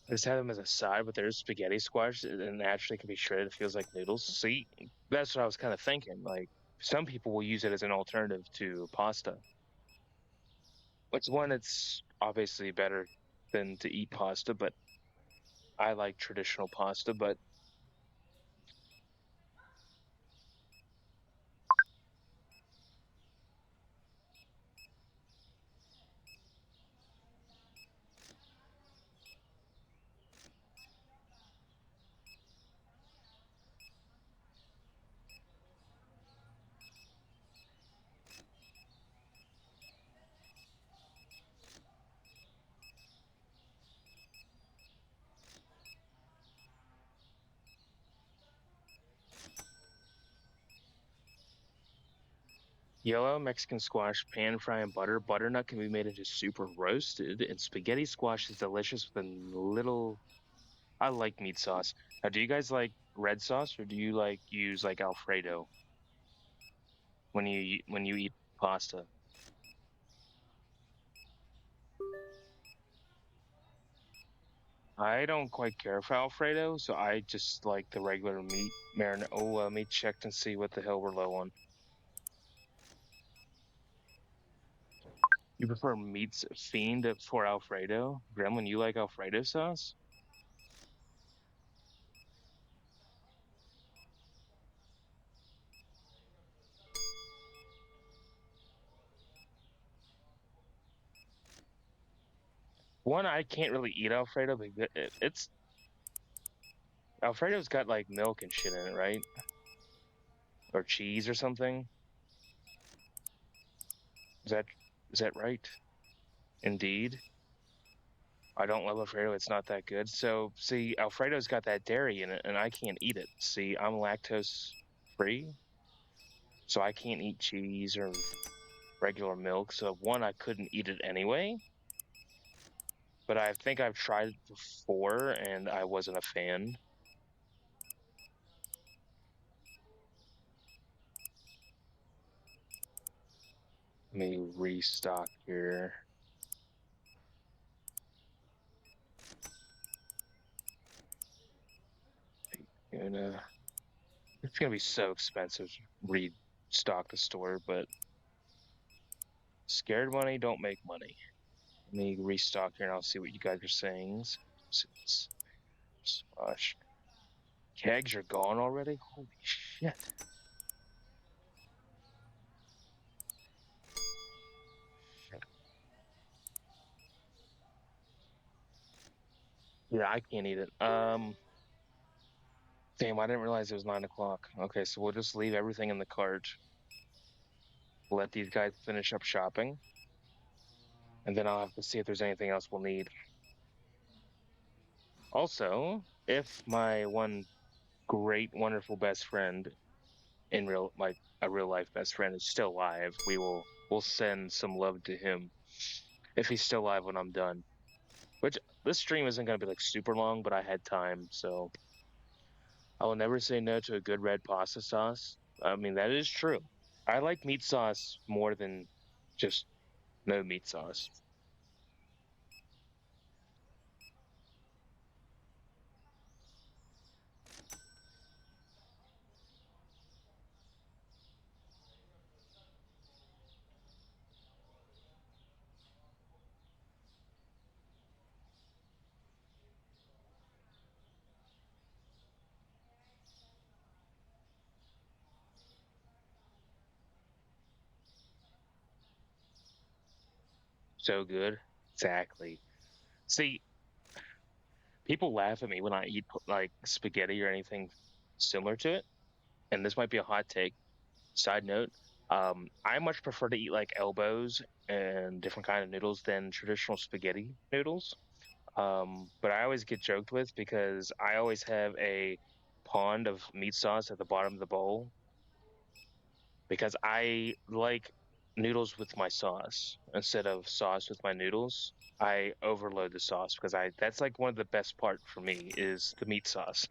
Speaker 1: I just have them as a side, but there's spaghetti squash and naturally can be shredded. It feels like noodles. See, that's what I was kind of thinking. Like some people will use it as an alternative to pasta. Which one? It's obviously better than to eat pasta, but I like traditional pasta. But yellow Mexican squash, pan fry in butter. Butternut can be made into soup or roasted, and spaghetti squash is delicious with a little. I like meat sauce. Now, do you guys like red sauce or do you like use like Alfredo when you eat pasta? I don't quite care for Alfredo, so I just like the regular meat marinade. Oh, let me check and see what the hell we're low on. You prefer meats fiend for Alfredo? Gremlin, you like Alfredo sauce? One, I can't really eat Alfredo, but it's Alfredo's got like milk and shit in it, right? Or cheese or something. Is that is that right? Indeed. I don't love Alfredo. It's not that good. So, see, Alfredo's got that dairy in it, and I can't eat it. See, I'm lactose free, so I can't eat cheese or regular milk. So, one, I couldn't eat it anyway. But I think I've tried it before, and I wasn't a fan. Let me restock here. It's gonna be so expensive to restock the store, but scared money don't make money. Let me restock here and I'll see what you guys are saying. Gosh, kegs are gone already? Holy shit. Yeah, I can't eat it. Damn, I didn't realize it was 9 o'clock. Okay, so we'll just leave everything in the cart. Let these guys finish up shopping. And then I'll have to see if there's anything else we'll need. Also, if my one great, wonderful best friend in a real life best friend is still alive, we'll send some love to him if he's still alive when I'm done. Which this stream isn't gonna be like super long, but I had time, so I will never say no to a good red pasta sauce. I mean, that is true. I like meat sauce more than just no meat sauce. So good. Exactly. See, people laugh at me when I eat like spaghetti or anything similar to it, and this might be a hot take. Side note, I much prefer to eat like elbows and different kind of noodles than traditional spaghetti noodles. But I always get joked with because I always have a pond of meat sauce at the bottom of the bowl because I like noodles with my sauce instead of sauce with my noodles. I overload the sauce because I that's like one of the best part for me is the meat sauce.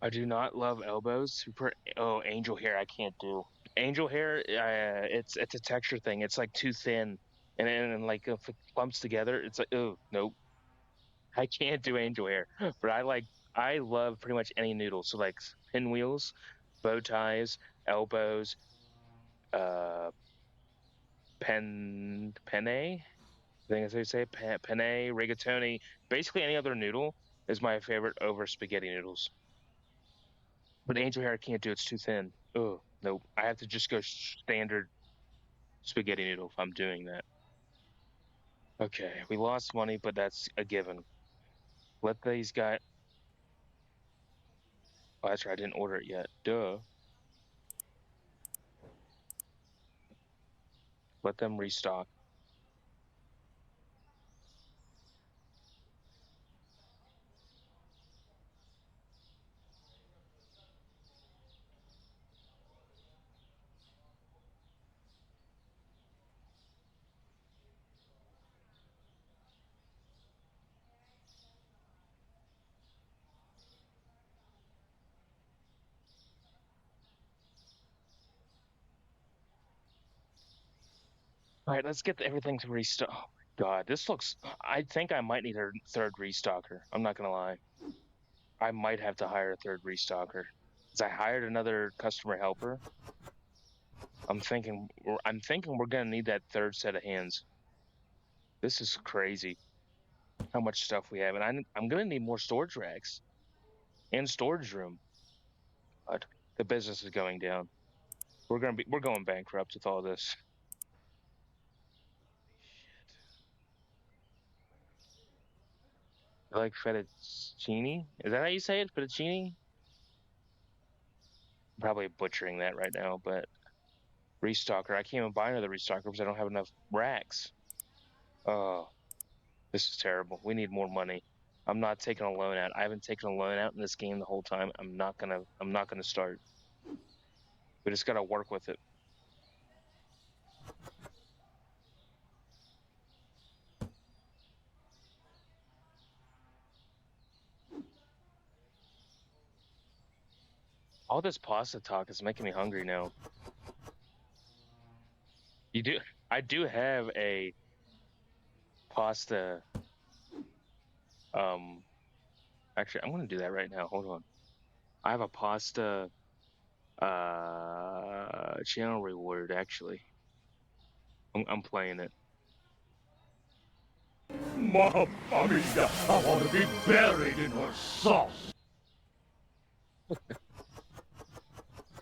Speaker 1: I do not love elbows. Angel hair I can't do. Angel hair, it's a texture thing. It's like too thin, and like if it clumps together, it's like oh nope. I can't do angel hair, but I love pretty much any noodle. So like pinwheels, bow ties, elbows, uh, penne. I think that's how you say it, penne, rigatoni. Basically, any other noodle is my favorite over spaghetti noodles. But angel hair, I can't do. It's too thin. Oh nope. I have to just go standard spaghetti noodle if I'm doing that. Okay, we lost money, but that's a given. Let these guys. Oh, that's right. I didn't order it yet. Duh. Let them restock. All right, let's get everything to restock. Oh my God, this looks. I think I might need a third restocker. I'm not gonna lie. I might have to hire a third restocker because I hired another customer helper. I'm thinking we're gonna need that third set of hands. This is crazy how much stuff we have, and I'm gonna need more storage racks and storage room. But the business is going down. We're going bankrupt with all this. I like fettuccine. Is that how you say it? Fettuccine? I'm probably butchering that right now, but restocker. I can't even buy another restocker because I don't have enough racks. Oh, this is terrible. We need more money. I'm not taking a loan out. I haven't taken a loan out in this game the whole time. I'm not gonna start. We just gotta work with it. All this pasta talk is making me hungry now. You do I do have a pasta um actually I'm gonna do that right now. Hold on. I have a pasta channel reward actually. I'm playing it.
Speaker 2: Mamma mia, I want to be buried in her sauce.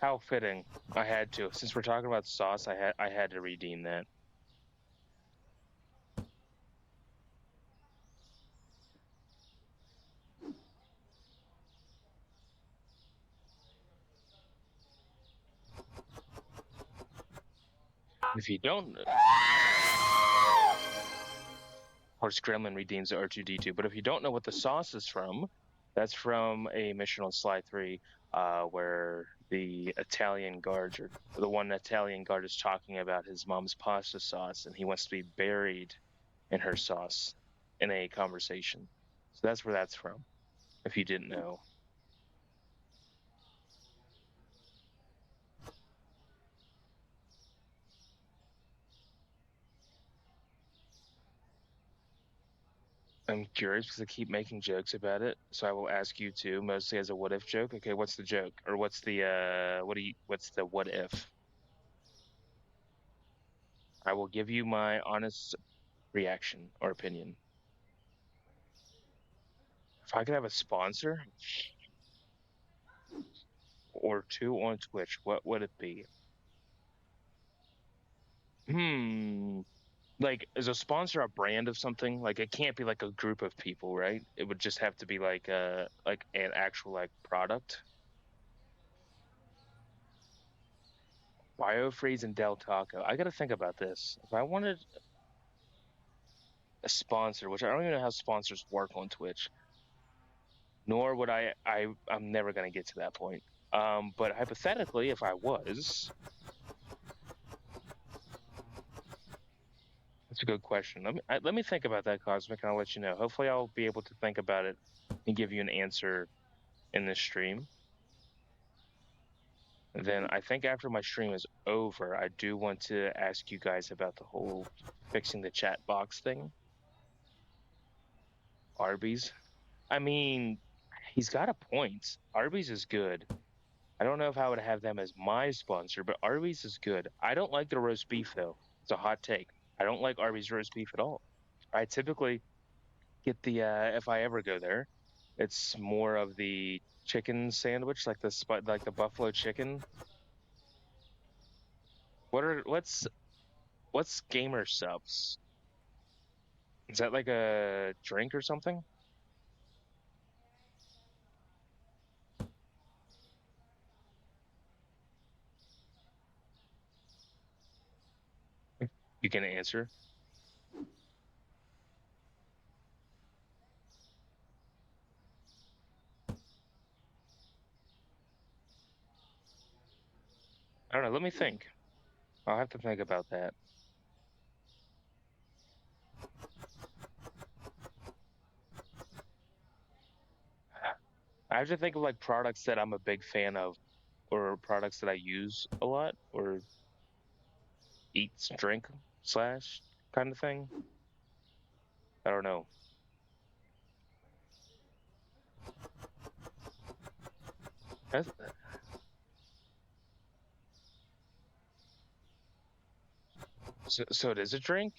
Speaker 1: How fitting. I had to. Since we're talking about sauce, I had to redeem that. If you don't, of course, Gremlin redeems the R2D2. But if you don't know what the sauce is from, that's from a mission on Sly 3, where the Italian guard, or the one Italian guard, is talking about his mom's pasta sauce, and he wants to be buried in her sauce in a conversation. So that's where that's from. If you didn't know. I'm curious because I keep making jokes about it, so I will ask you too, mostly as a what if joke. Okay, what's the joke? Or what's the what if? I will give you my honest reaction or opinion. If I could have a sponsor or two on Twitch, what would it be? Hmm. Like, is a sponsor a brand of something? Like, it can't be like a group of people, right? It would just have to be like an actual like product. Biofreeze and Del Taco. I got to think about this. If I wanted a sponsor, which I don't even know how sponsors work on Twitch, nor would I'm never gonna get to that point. But hypothetically, if I was, that's a good question. Let me think about that, Cosmic, and I'll let you know. Hopefully, I'll be able to think about it and give you an answer in this stream. And then I think after my stream is over, I do want to ask you guys about the whole fixing the chat box thing. Arby's. I mean, he's got a point. Arby's is good. I don't know if I would have them as my sponsor, but Arby's is good. I don't like the roast beef though. It's a hot take. I don't like Arby's roast beef at all. I typically get the if I ever go there, it's more of the chicken sandwich, like like the buffalo chicken. What's gamer subs? Is that like a drink or something? You can answer. I don't know. Let me think. I'll have to think about that. I have to think of like products that I'm a big fan of, or products that I use a lot, or eat, drink slash kind of thing. I don't know. That's, So it is a drink?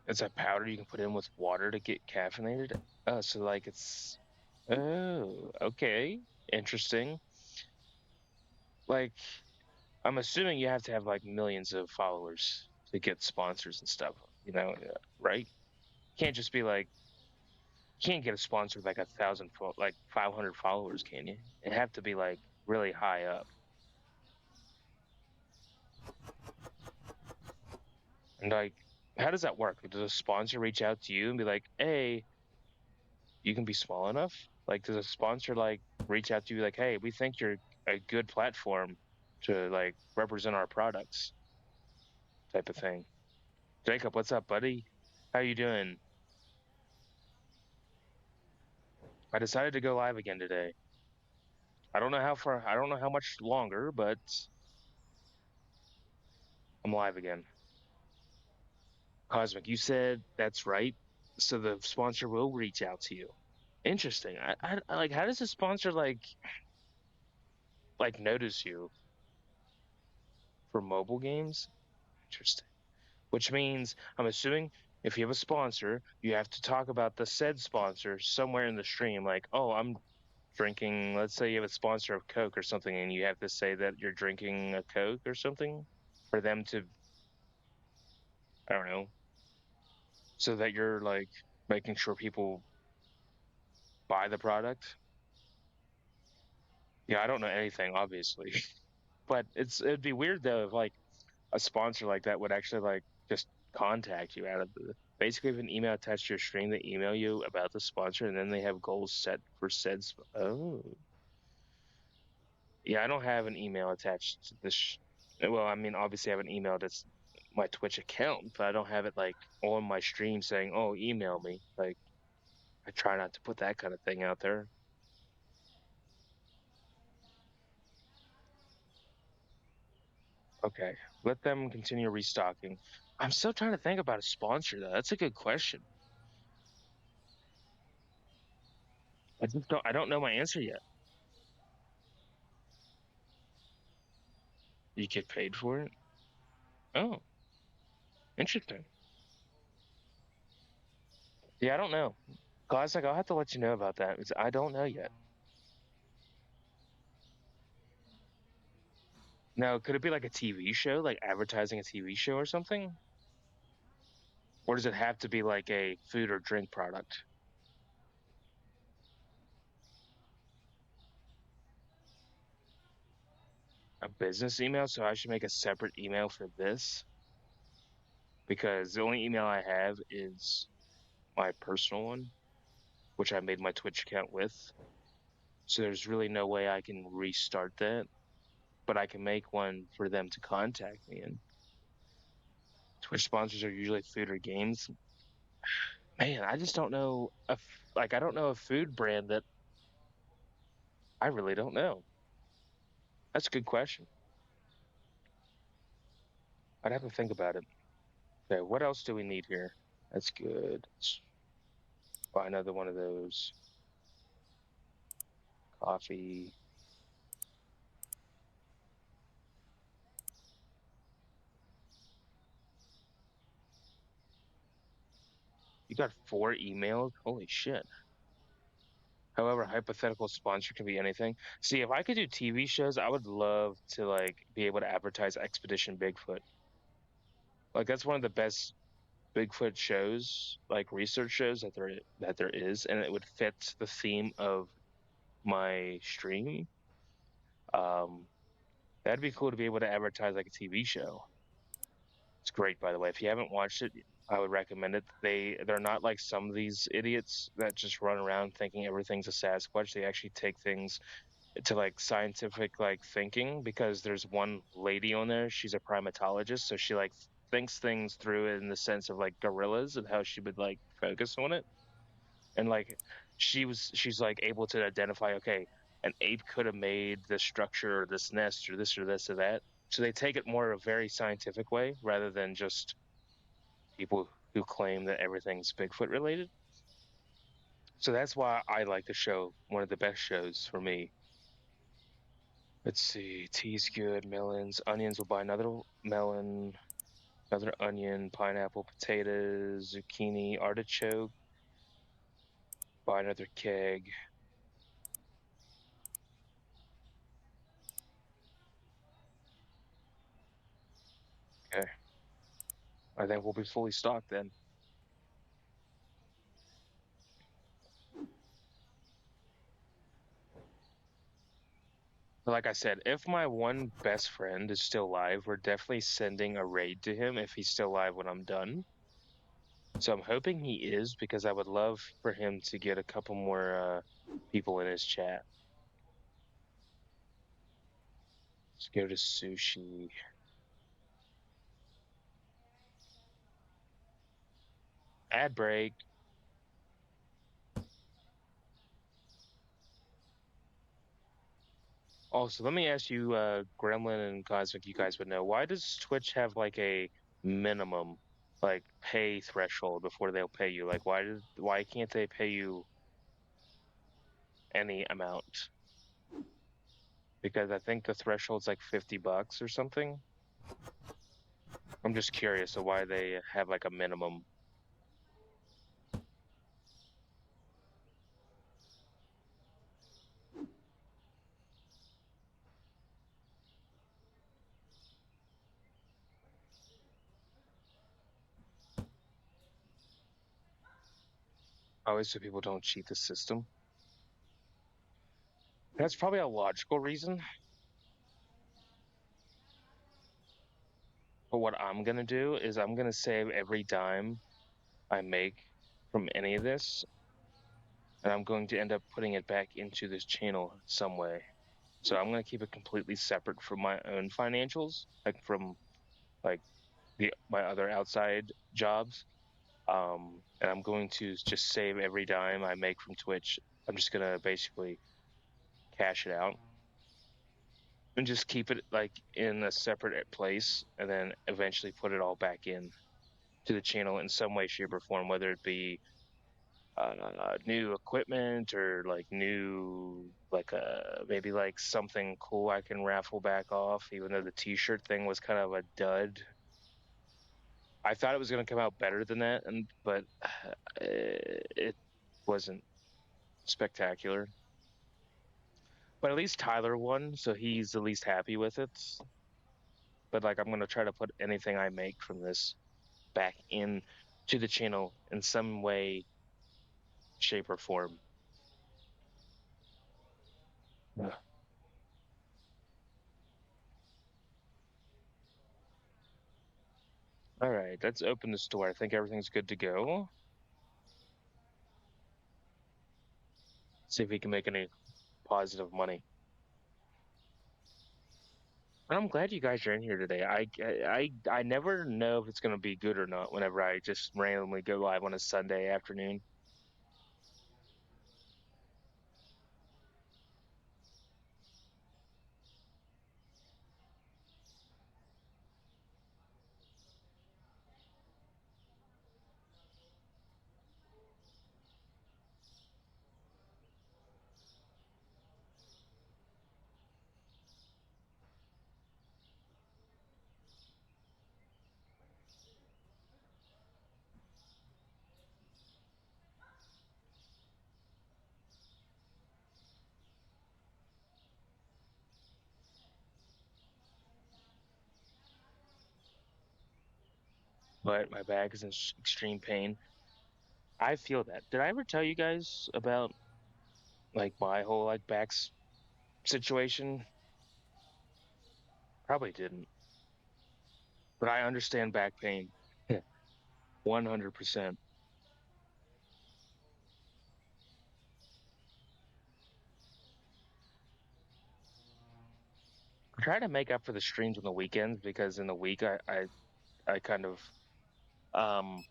Speaker 1: It's a powder you can put in with water to get caffeinated? Oh, so like it's oh, okay. Interesting. Like I'm assuming you have to have like millions of followers to get sponsors and stuff, right? Can't just be like can't get a sponsor with like 1,000 like 500 followers, can you? It have to be like really high up. And like how does that work? Does a sponsor reach out to you and be like, "Hey, you can be small enough?" Like does a sponsor like reach out to you like, "Hey, we think you're a good platform to like represent our products," type of thing. Jacob, what's up, buddy? How you doing? I decided to go live again today. I don't know how far, I don't know how much longer, but I'm live again. Cosmic, you said that's right. So the sponsor will reach out to you. Interesting. I like, how does the sponsor like notice you for mobile games? Interesting. Which means I'm assuming if you have a sponsor, you have to talk about the said sponsor somewhere in the stream. Like, oh, I'm drinking, let's say you have a sponsor of Coke or something, and you have to say that you're drinking a Coke or something for them to, I don't know, so that you're like making sure people buy the product. Yeah, I don't know anything, obviously, but it'd be weird though if like a sponsor like that would actually like just contact you out of the basically have an email attached to your stream. They email you about the sponsor, and then they have goals set for said. Oh, yeah, I don't have an email attached to this. Well, I mean, obviously, I have an email that's my Twitch account, but I don't have it like on my stream saying, "Oh, email me." Like, I try not to put that kind of thing out there. Okay, let them continue restocking. I'm still trying to think about a sponsor though. That's a good question. I don't know my answer yet. You get paid for it? Oh, interesting. Yeah, I don't know. Classic, I'll have to let you know about that. I don't know yet. Now, could it be like a TV show, like advertising a TV show or something? Or does it have to be like a food or drink product? A business email? So I should make a separate email for this because the only email I have is my personal one, which I made my Twitch account with. So there's really no way I can restart that, but I can make one for them to contact me. And Twitch sponsors are usually food or games. Man, I just don't know like I don't know a food brand that I really don't know. That's a good question. I'd have to think about it. Okay, what else do we need here? That's good. Let's buy another one of those. Coffee. You got 4 emails? Holy shit. However, hypothetical sponsor can be anything. See, if I could do TV shows, I would love to like be able to advertise Expedition Bigfoot. Like that's one of the best Bigfoot shows, like research shows that there is, and it would fit the theme of my stream. Um, that'd be cool to be able to advertise like a TV show. It's great, by the way. If you haven't watched it, I would recommend it. They're not like some of these idiots that just run around thinking everything's a Sasquatch. They actually take things to like scientific like thinking because there's one lady on there. She's a primatologist, so she like thinks things through in the sense of like gorillas and how she would like focus on it. And like she's like able to identify, okay, an ape could have made this structure or this nest or this or that. So they take it more a very scientific way rather than just people who claim that everything's Bigfoot related. So that's why I like the show. One of the best shows for me. Let's see. Tea's good. Melons, onions. We'll buy another melon, another onion, pineapple, potatoes, zucchini, artichoke. Buy another keg. Okay. I think we'll be fully stocked then. But like I said, if my one best friend is still alive, we're definitely sending a raid to him if he's still alive when I'm done. So I'm hoping he is because I would love for him to get a couple more people in his chat. Let's go to sushi. Ad break. Also, let me ask you, Gremlin and Cosmic, you guys would know, why does Twitch have like a minimum like pay threshold before they'll pay you? Like why can't they pay you any amount? Because I think the threshold's like $50 or something. I'm just curious of why they have like a minimum. Always so people don't cheat the system. That's probably a logical reason. But what I'm gonna do is I'm gonna save every dime I make from any of this, and I'm going to end up putting it back into this channel some way. So I'm gonna keep it completely separate from my own financials, like from like my other outside jobs. And I'm going to just save every dime I make from Twitch. I'm just gonna basically cash it out and just keep it like in a separate place, and then eventually put it all back in to the channel in some way, shape, or form, whether it be new equipment or like new maybe like something cool I can raffle back off, even though the t-shirt thing was kind of a dud. I thought it was going to come out better than that, but it wasn't spectacular. But at least Tyler won, so he's at least happy with it. But like I'm going to try to put anything I make from this back in to the channel in some way, shape, or form. Ugh. All right, let's open the store. I think everything's good to go. See if we can make any positive money. And I'm glad you guys are in here today. I never know if it's going to be good or not whenever I just randomly go live on a Sunday afternoon. But my back is in extreme pain. I feel that. Did I ever tell you guys about like my whole like situation? Probably didn't. But I understand back pain. 100%. I try to make up for the streams on the weekends because in the week I kind of um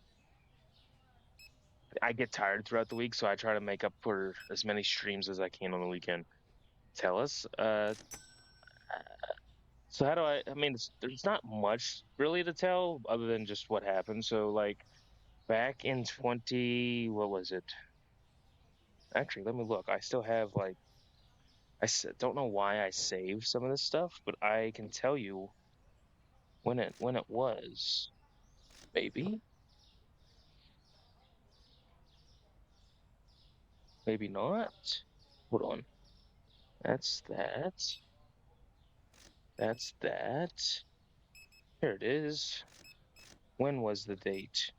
Speaker 1: I get tired throughout the week, so I try to make up for as many streams as I can on the weekend. Tell us. So how do I mean, there's not much really to tell other than just what happened. So like back in 20, what was it? Actually, let me look. I still have like don't know why I saved some of this stuff, but I can tell you when it was. Maybe, maybe not. Hold on. That's that. That's that. Here it is. When was the date?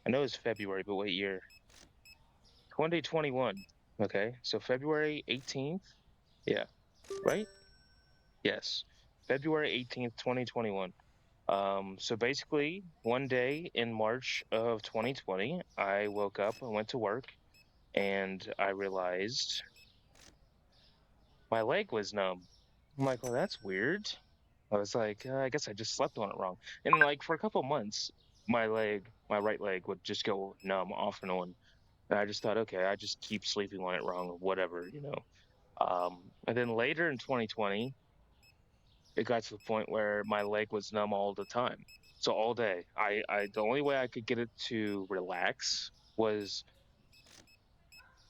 Speaker 1: I know it's February, but what year? 2021. Okay, so February 18th. Yeah, right? Yes. February 18th, 2021. So basically, one day in March of 2020, I woke up and went to work, and I realized my leg was numb. I'm like, well, that's weird. I was like, I guess I just slept on it wrong. And like for a couple months, my right leg would just go numb off and on. And I just thought, okay, I just keep sleeping on it wrong or whatever. And then later in 2020, it got to the point where my leg was numb all the time. So all day, the only way I could get it to relax was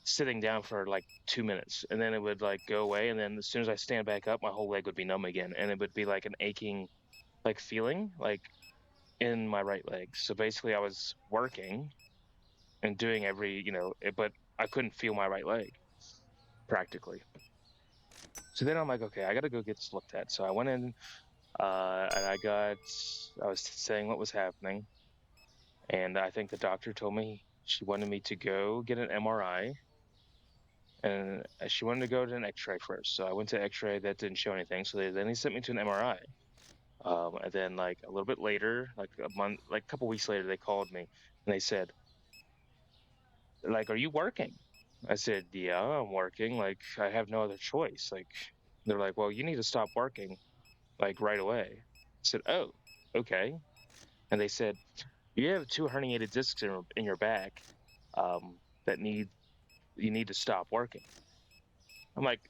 Speaker 1: sitting down for like 2 minutes, and then it would like go away. And then as soon as I stand back up, my whole leg would be numb again, and it would be like an aching, like feeling like in my right leg. So basically, I was working and doing but I couldn't feel my right leg practically. So then I'm like, okay, I got to go get this looked at. So I went in, and I was saying what was happening. And I think the doctor told me she wanted me to go get an MRI, and she wanted to go to an X-ray first. So I went to X-ray, that didn't show anything. So then he sent me to an MRI. And then like a little bit later, like a month, like a couple weeks later, they called me and they said, like, "Are you working?" I said, "Yeah, I'm working. Like, I have no other choice." Like, they're like, "Well, you need to stop working like right away." I said, "Oh, okay." And they said, "You have two herniated discs in your back, um, that you need to stop working." I'm like,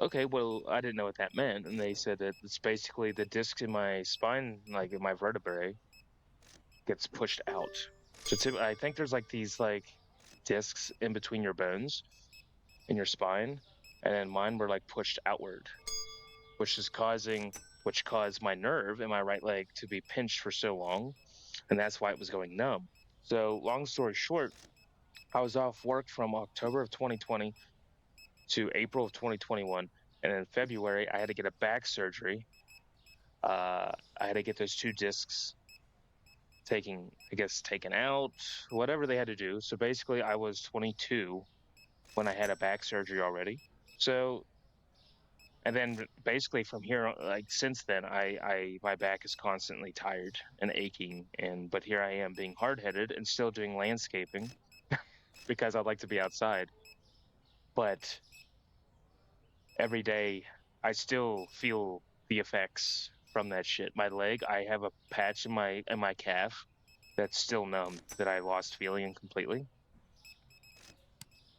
Speaker 1: "Okay, well, I didn't know what that meant." And they said that it's basically the disc in my spine, like in my vertebrae, gets pushed out. So I think there's like these like discs in between your bones in your spine, and then mine were like pushed outward, which is which caused my nerve in my right leg to be pinched for so long, and that's why it was going numb. So long story short, I was off work from October of 2020 to April of 2021, and in February I had to get a back surgery. I had to get those two discs taken out, whatever they had to do. So basically, I was 22 when I had a back surgery already. So, and then basically from here, like since then, my back is constantly tired and aching. But here I am being hard headed and still doing landscaping because I'd like to be outside. But every day, I still feel the effects from that shit. My leg, I have a patch in my calf that's still numb that I lost feeling completely.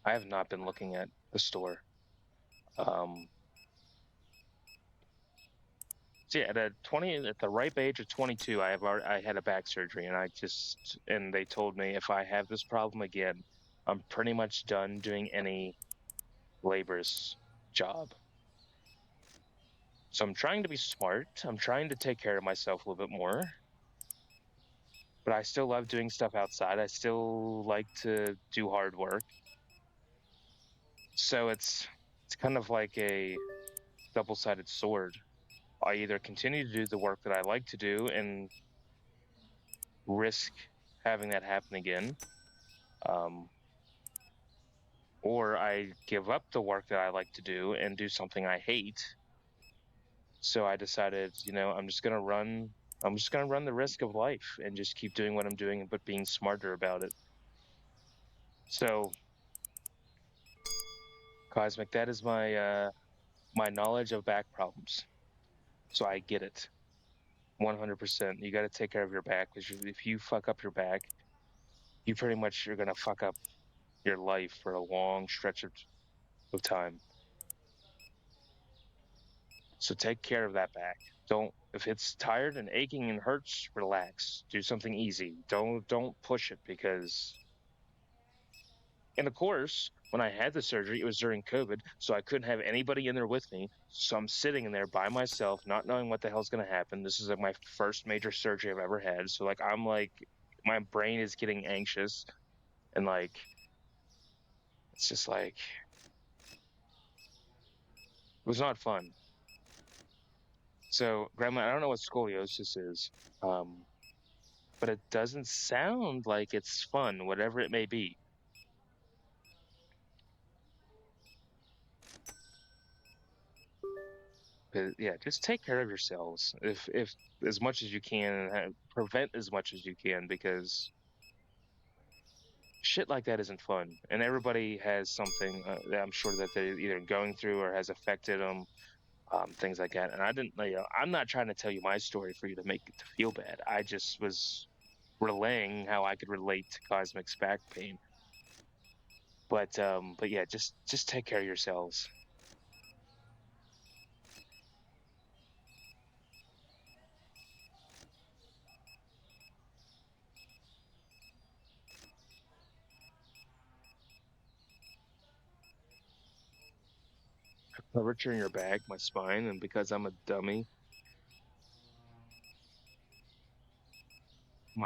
Speaker 1: I have not been looking at the store. Um, so yeah, at the ripe age of 22, I had a back surgery, and and they told me if I have this problem again, I'm pretty much done doing any labor's job. So I'm trying to be smart. I'm trying to take care of myself a little bit more, but I still love doing stuff outside. I still like to do hard work. So it's kind of like a double-sided sword. I either continue to do the work that I like to do and risk having that happen again, um, or I give up the work that I like to do and do something I hate. So I decided, I'm just gonna run the risk of life and just keep doing what I'm doing, but being smarter about it. So, Cosmic, that is my knowledge of back problems. So I get it, 100%. You got to take care of your back because if you fuck up your back, you're gonna fuck up your life for a long stretch of time. So take care of that back. Don't If it's tired and aching and hurts, relax. Do something easy. Don't push it because And of course, when I had the surgery, it was during COVID, so I couldn't have anybody in there with me. So I'm sitting in there by myself, not knowing what the hell's going to happen. This is like my first major surgery I've ever had. So like I'm like my brain is getting anxious and like it's just like it was not fun. So, Grandma, I don't know what scoliosis is, um, but it doesn't sound like it's fun, whatever it may be. But yeah, just take care of yourselves if as much as you can, and prevent as much as you can, because shit like that isn't fun. And everybody has something that I'm sure that they're either going through or has affected them, things like that. And I didn't, I'm not trying to tell you my story for you to make it to feel bad. I just was relaying how I could relate to Cosmic's back pain. But yeah, just take care of yourselves. Curvature in your back, my spine, and because I'm a dummy,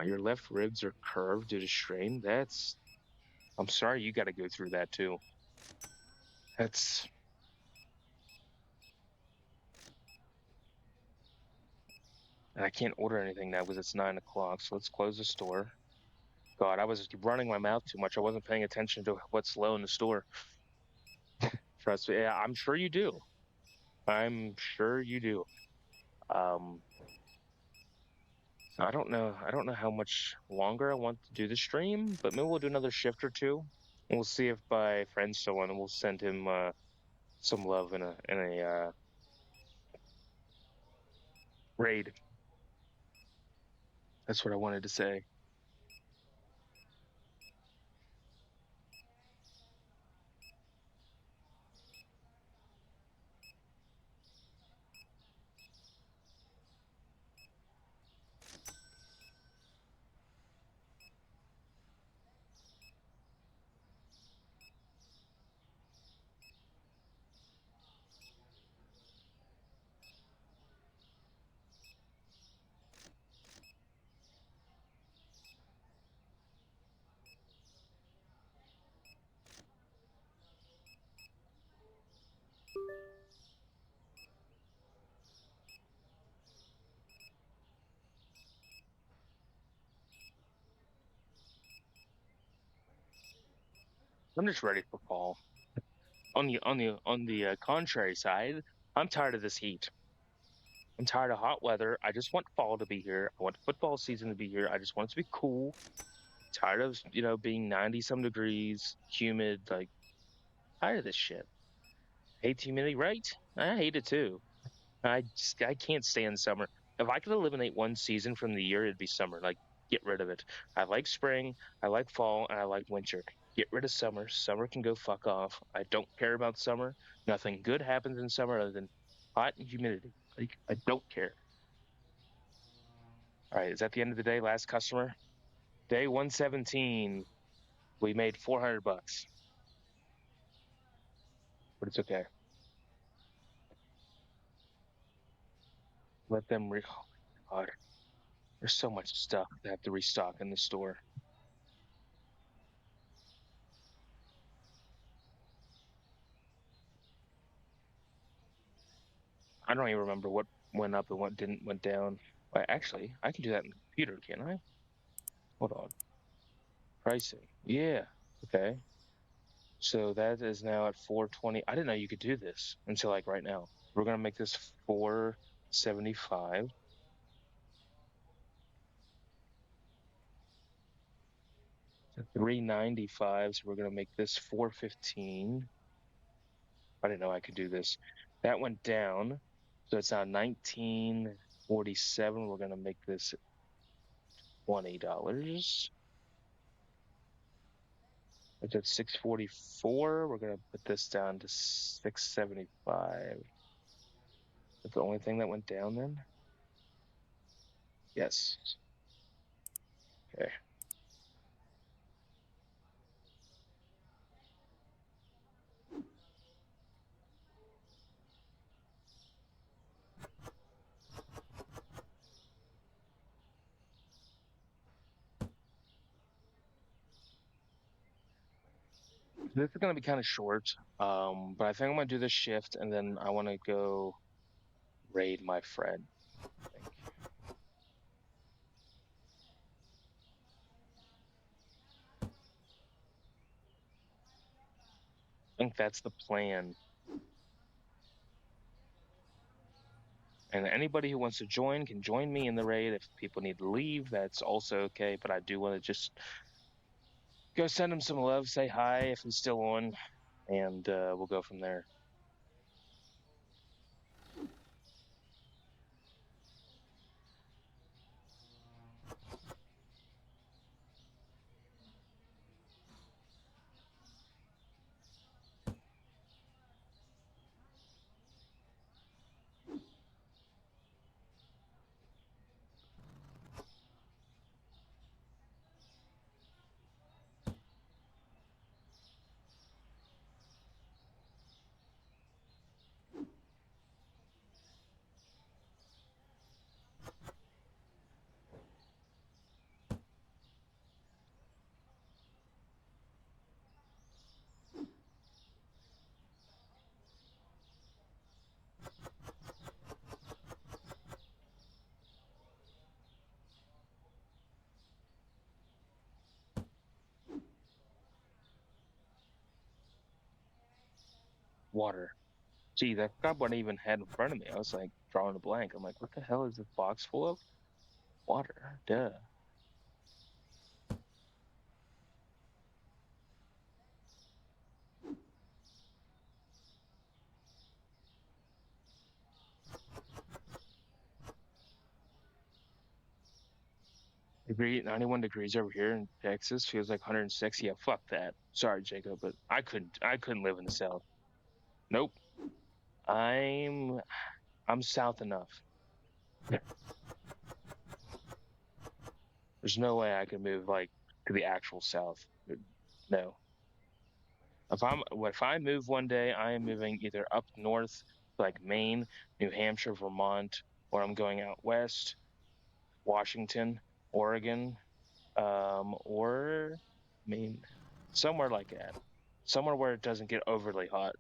Speaker 1: your left ribs are curved due to strain. I'm sorry you got to go through that too. That's and I can't order anything now because it's 9 o'clock. So let's close the store. God, I was running my mouth too much. I wasn't paying attention to what's low in the store. Trust me. Yeah, I'm sure you do. I'm sure you do. Um, I don't know. I don't know how much longer I want to do the stream, but maybe we'll do another shift or two. We'll see if my friend's still on, and we'll send him some love in a raid. That's what I wanted to say. I'm just ready for fall. On the contrary side, I'm tired of this heat. I'm tired of hot weather. I just want fall to be here. I want football season to be here. I just want it to be cool. Tired of being 90 some degrees, humid. Like tired of this shit. Hate humidity, right? I hate it too. I can't stand summer. If I could eliminate one season from the year, it'd be summer. Like get rid of it. I like spring, I like fall, and I like winter. Get rid of summer. Summer can go fuck off. I don't care about summer. Nothing good happens in summer other than hot and humidity. Like I don't care. All right, is that the end of the day? Last customer. Day 117. We made $400, but it's okay. Let them oh my God. There's so much stuff they have to restock in the store. I don't even remember what went up and what didn't went down. But actually, I can do that in the computer, can I? Hold on. Pricing. Yeah. Okay. So that is now at 420. I didn't know you could do this until like right now. We're gonna make this 475. 395. So we're gonna make this 415. I didn't know I could do this. That went down. So it's now 1947. We're gonna make this $20. It's at 644. We're gonna put this down to 675. That's the only thing that went down then? Yes. Okay. This is gonna be kind of short, but I think I'm gonna do this shift, and then I want to go raid my friend. I think that's the plan. And anybody who wants to join can join me in the raid. If people need to leave, that's also okay. But I do want to just go send him some love, say hi if he's still on, and we'll go from there. Water. Gee, that God wasn't even had in front of me. I was like drawing a blank. I'm like, what the hell is this box full of? Water. Duh. Degree 91 degrees over here in Texas feels like 106. Yeah, fuck that. Sorry, Jacob, but I couldn't live in the South. Nope. I'm I'm South enough. There's no way I could move like to the actual South. No. If I move one day, I am moving either up north, like Maine, New Hampshire, Vermont, or I'm going out west, Washington, Oregon, or I mean somewhere like that. Somewhere where it doesn't get overly hot.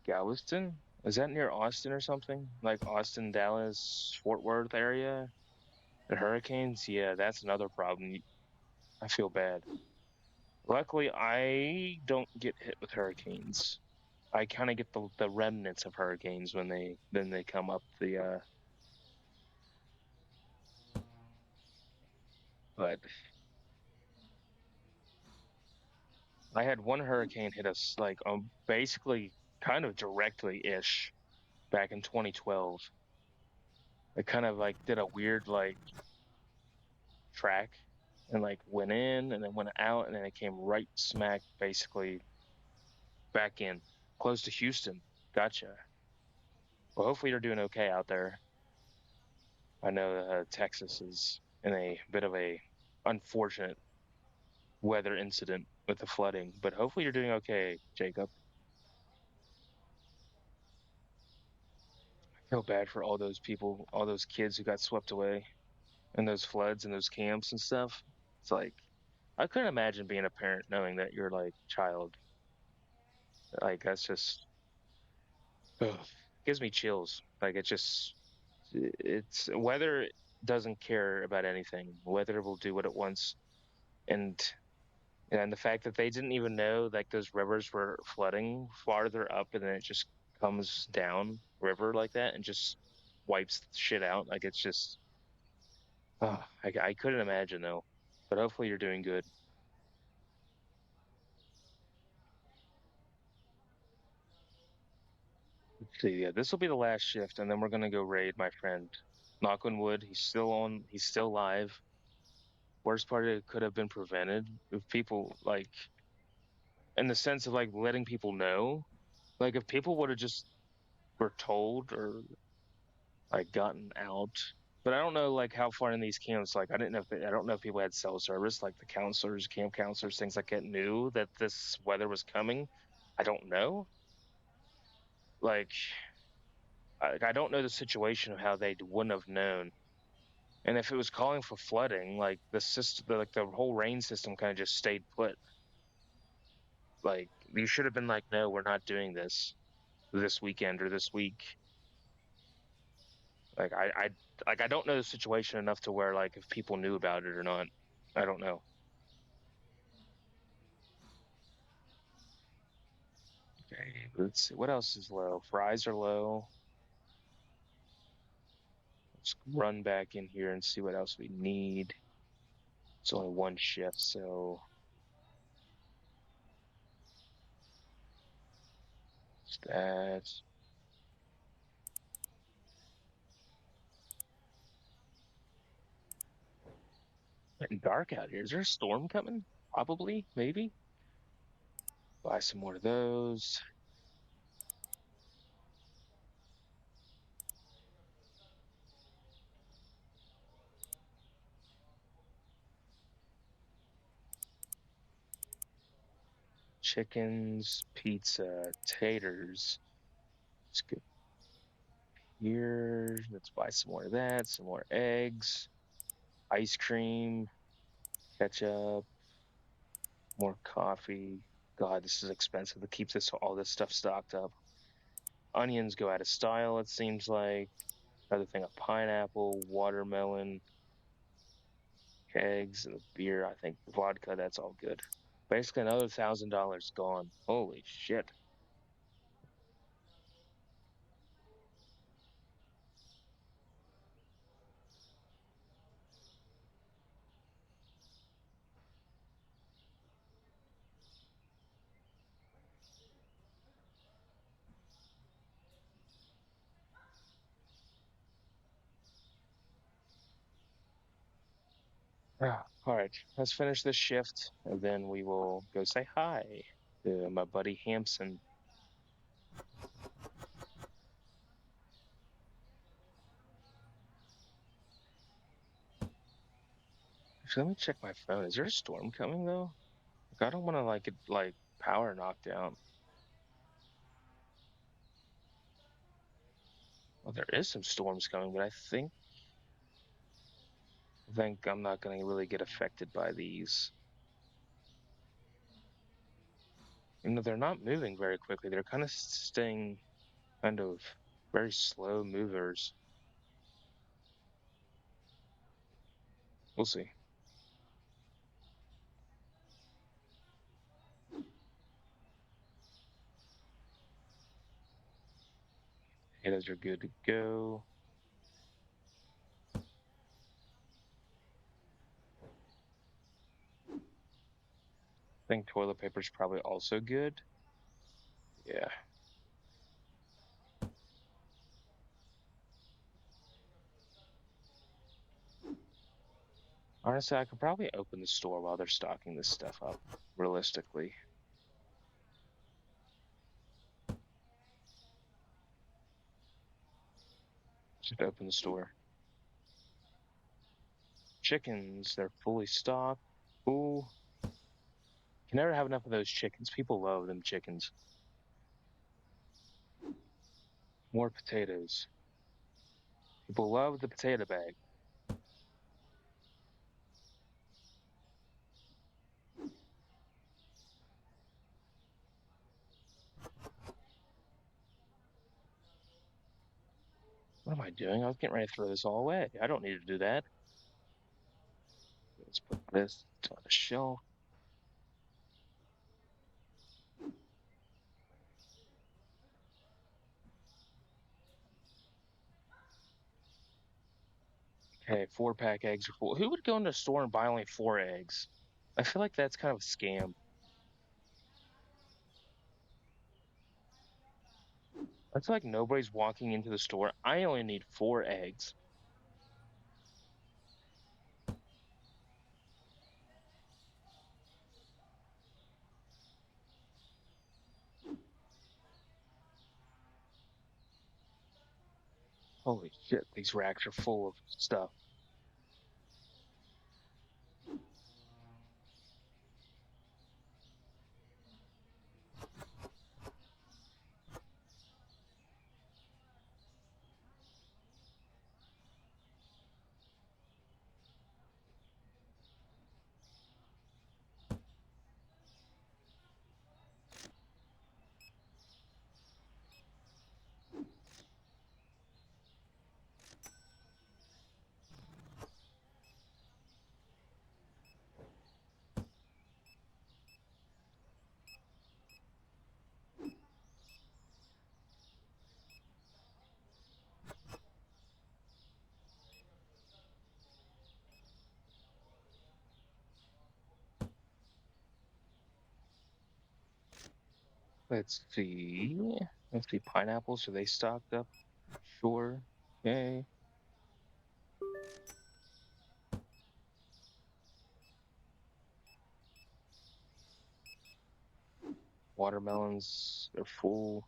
Speaker 1: Galveston? Is that near Austin or something? Like Austin, Dallas, Fort Worth area? The hurricanes? Yeah, that's another problem. I feel bad. Luckily, I don't get hit with hurricanes. I kind of get the remnants of hurricanes when they come up but I had one hurricane hit us like basically kind of directly ish back in 2012. It kind of like did a weird like track and like went in and then went out and then it came right smack basically back in close to Houston. Gotcha. Well, hopefully you're doing okay out there. I know Texas is in a bit of a unfortunate weather incident with the flooding, but hopefully you're doing okay, Jacob. I feel bad for all those people, all those kids who got swept away in those floods and those camps and stuff. It's like I couldn't imagine being a parent knowing that your like child, like that's just ugh, gives me chills. Like it's weather doesn't care about anything. Weather will do what it wants, and and the fact that they didn't even know like those rivers were flooding farther up, and then it just comes down river like that and just wipes shit out. Like it's just, I couldn't imagine though. But hopefully you're doing good. Let's see, yeah, this will be the last shift, and then we're gonna go raid my friend. Knock on wood, he's still on. He's still alive. Worst part, it could have been prevented if people like, in the sense of like letting people know. Like if people would have just were told or like gotten out. But I don't know like how far in these camps. Like I didn't know if I don't know if people had cell service, like the counselors, camp counselors, things like that knew that this weather was coming. I don't know. Like I don't know the situation of how they wouldn't have known. And if it was calling for flooding, like the system, like the whole rain system kind of just stayed put. Like, you should have been like, no, we're not doing this weekend or this week. Like, I don't know the situation enough to where like if people knew about it or not. I don't know. Okay, let's see. What else is low? Fries are low. Let's run back in here and see what else we need. It's only one shift, so it's that. Getting dark out here. Is there a storm coming? Probably, maybe. Buy some more of those. Chickens, pizza, taters. Let's go here. Let's buy some more of that. Some more eggs, ice cream, ketchup, more coffee. God, this is expensive to keep all this stuff stocked up. Onions go out of style, it seems like. Another thing, a pineapple, watermelon, eggs, and a beer. I think vodka, that's all good. Basically, another $1,000 gone. Holy shit. All right, let's finish this shift, and then we will go say hi to my buddy Hampson. Actually, let me check my phone. Is there a storm coming though? Like, I don't want to like get like power knocked out. Well, there is some storms coming, but I think I'm not going to really get affected by these. They're not moving very quickly. They're kind of staying kind of very slow movers. We'll see. Potatoes are good to go. I think toilet paper is probably also good. Yeah. Honestly, I could probably open the store while they're stocking this stuff up, realistically. Should open the store. Chickens, they're fully stocked. Ooh. Can never have enough of those chickens. People love them chickens. More potatoes. People love the potato bag. What am I doing? I was getting ready to throw this all away. I don't need to do that. Let's put this on the shelf. Okay, 4-pack eggs are full. Who would go into a store and buy only 4 eggs? I feel like that's kind of a scam. I feel like nobody's walking into the store. I only need 4 eggs. Holy shit, these racks are full of stuff. Let's see. Let's see. Pineapples, are they stocked up? Sure. Okay. Watermelons are full.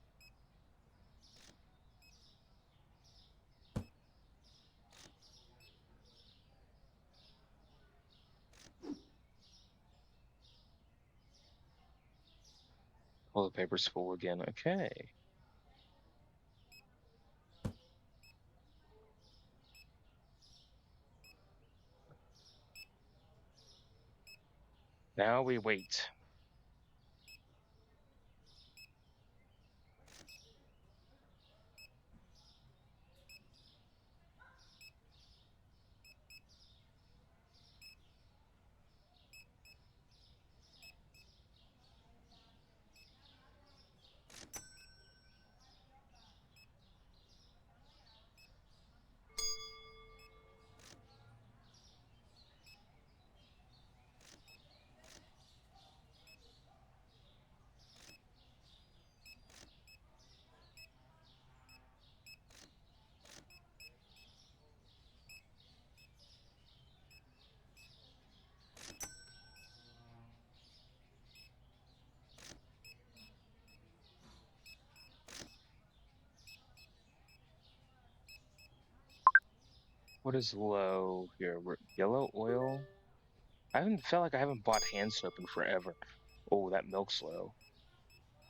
Speaker 1: Toilet paper's full again. Okay. Now we wait. What is low here? Yellow oil? I haven't felt like I haven't bought hand soap in forever. Oh, that milk's low.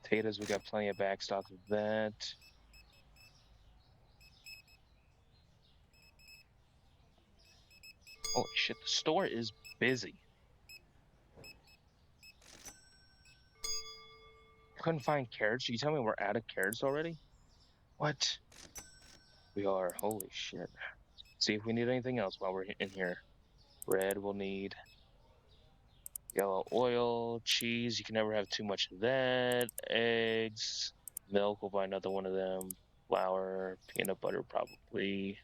Speaker 1: Potatoes, we got plenty of backstock of that. Holy shit, the store is busy. Couldn't find carrots. You tell me we're out of carrots already? What? We are. Holy shit. See if we need anything else while we're in here. Bread we'll need. Yellow oil, cheese. You can never have too much of that. Eggs. Milk, we'll buy another one of them. Flour, peanut butter, probably.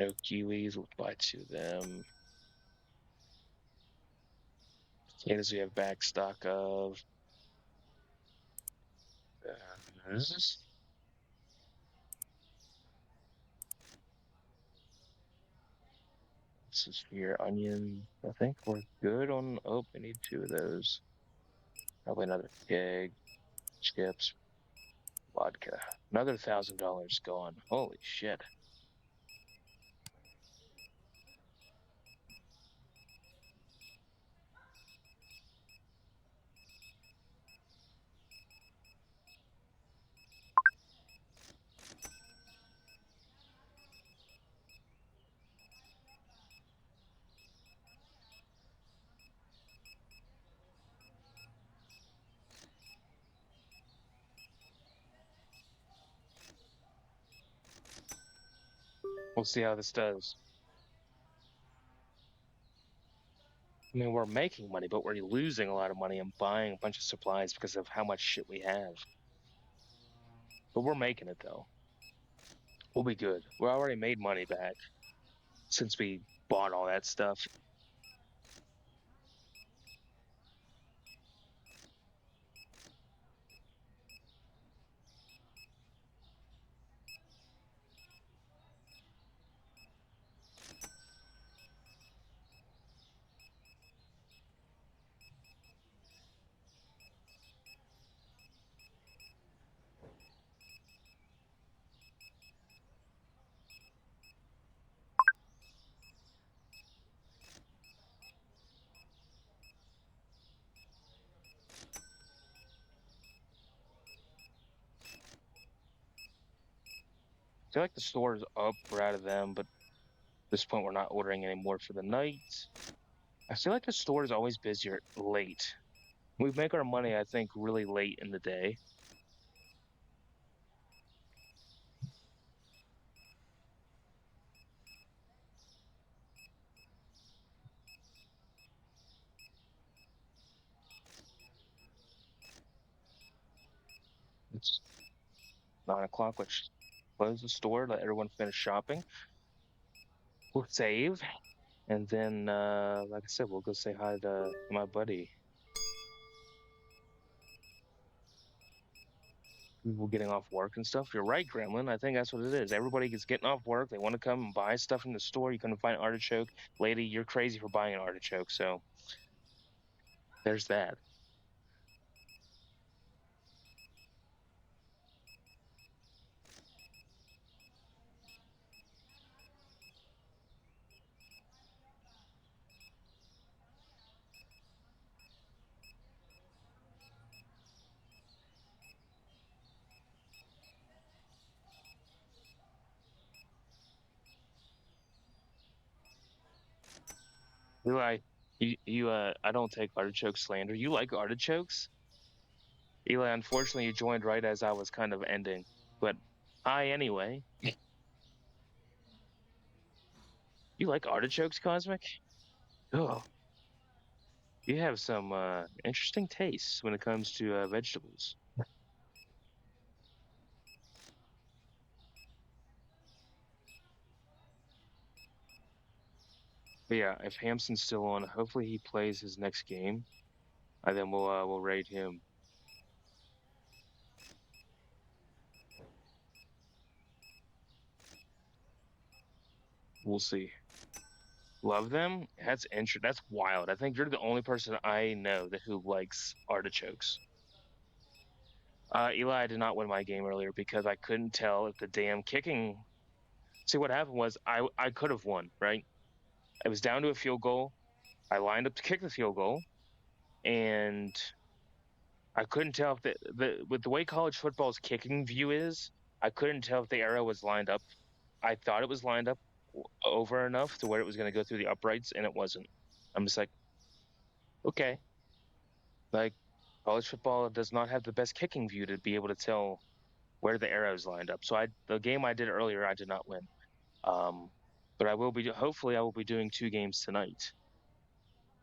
Speaker 1: No kiwis, we'll buy two of them. Potatoes we have back stock of. This is your onion. I think we're good on. Oh, we need two of those. Probably another keg, chips, vodka. Another $1,000 gone. Holy shit. We'll see how this does. I mean, we're making money, but we're losing a lot of money and buying a bunch of supplies because of how much shit we have. But we're making it though. We'll be good. We already made money back since we bought all that stuff. I feel like the store is up. We're out of them, but at this point, we're not ordering any more for the night. I feel like the store is always busier late. We make our money, I think, really late in the day. It's 9 o'clock, which close the store, let everyone finish shopping. We'll save, and then, like I said, we'll go say hi to my buddy. People getting off work and stuff. You're right, Gremlin. I think that's what it is. Everybody is getting off work. They want to come and buy stuff from the store. You couldn't find artichoke. Lady, you're crazy for buying an artichoke. So there's that. Eli, I don't take artichoke slander. You like artichokes? Eli, unfortunately, you joined right as I was kind of ending. But hi, anyway. You like artichokes, Cosmic? Oh, you have some interesting tastes when it comes to vegetables. But yeah, if Hampson's still on, hopefully he plays his next game, and then we'll raid him. We'll see. Love them? That's wild. I think you're the only person I know that who likes artichokes. Eli, I did not win my game earlier because I couldn't tell if the damn kicking. See, what happened was I could have won, right? It was down to a field goal. I lined up to kick the field goal, and I couldn't tell if the with the way college football's kicking view is, I couldn't tell if the arrow was lined up. I thought it was lined up over enough to where it was going to go through the uprights, and it wasn't. I'm just like, okay, like college football does not have the best kicking view to be able to tell where the arrows lined up. So the game I did earlier, I did not win. Um, but I will be hopefully I will be doing two games tonight.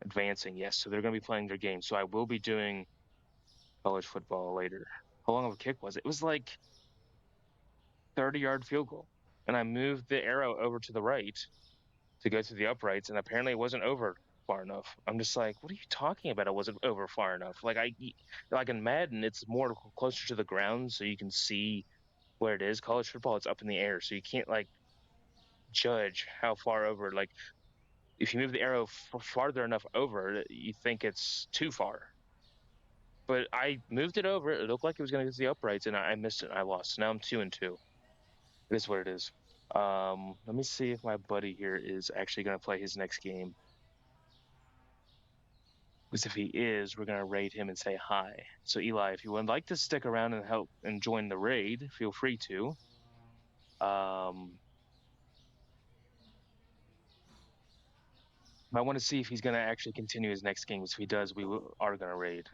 Speaker 1: Advancing, yes. So they're going to be playing their game. So I will be doing college football later. How long of a kick was it? It was like 30-yard field goal, and I moved the arrow over to the right to go through the uprights, and apparently it wasn't over far enough. I'm just like, what are you talking about? It wasn't over far enough. Like in Madden, it's more closer to the ground, so you can see where it is. College football, it's up in the air, so you can't like judge how far over. Like if you move the arrow farther enough over, you think it's too far. But I moved it over. It looked like it was going to get to the uprights, and I missed it. And I lost. So now I'm 2-2. It is what it is. Let me see if my buddy here is actually going to play his next game. Because if he is, we're going to raid him and say hi. So, Eli, if you would like to stick around and help and join the raid, feel free to. Um, I want to see if he's going to actually continue his next game. So if he does, are going to raid.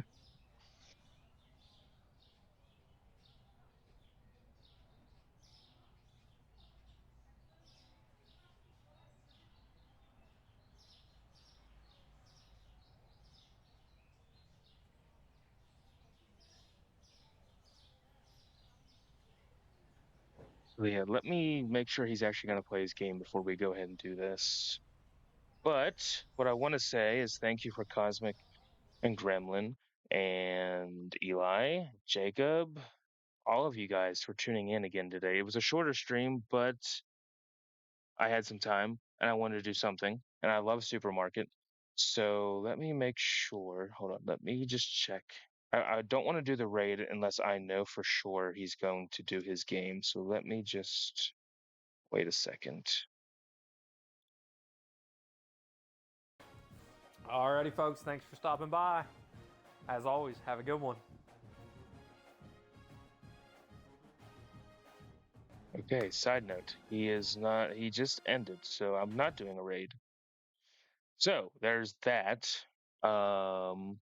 Speaker 1: So, yeah, let me make sure he's actually going to play his game before we go ahead and do this. But what I want to say is thank you for Cosmic and Gremlin and Eli, Jacob, all of you guys for tuning in again today. It was a shorter stream, but I had some time and I wanted to do something, and I love Supermarket. So let me make sure. Hold on. Let me just check. I don't want to do the raid unless I know for sure he's going to do his game. So let me just wait a second.
Speaker 3: Alrighty, folks. Thanks for stopping by. As always, have a good one.
Speaker 1: Okay, side note. He just ended, so I'm not doing a raid. So there's that. Um,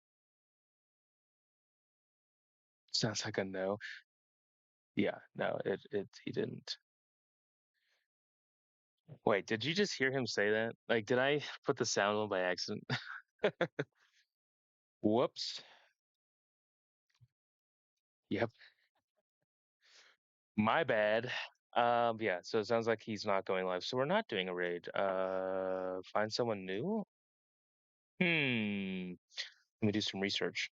Speaker 1: sounds like a no. Yeah, no, he didn't. Wait, did you just hear him say that? Like, did I put the sound on by accident? Whoops. Yep, my bad. Yeah, so it sounds like he's not going live. So we're not doing a raid. Find someone new? Hmm. Let me do some research.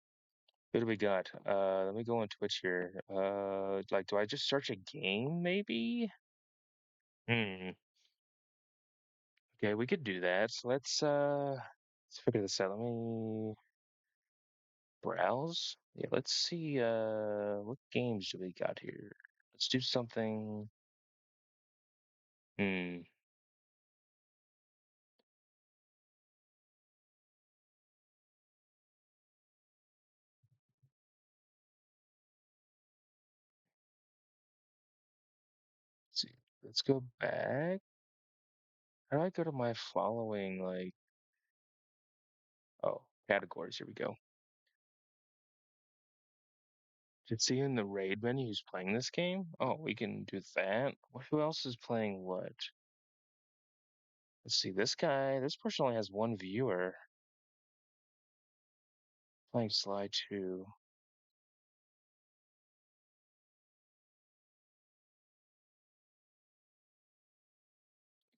Speaker 1: What do we got? Let me go on Twitch here. Like, do I just search a game, maybe? Hmm. Okay, we could do that. So let's figure this out. Let me browse. Yeah, let's see what games do we got here? Let's do something. Hmm. Let's see. Let's go back. How do I go to my following like oh, categories. Here we go. Did see in the raid menu who's playing this game? Oh, we can do that. Who else is playing what? Let's see. This guy, this person only has one viewer playing Sly 2.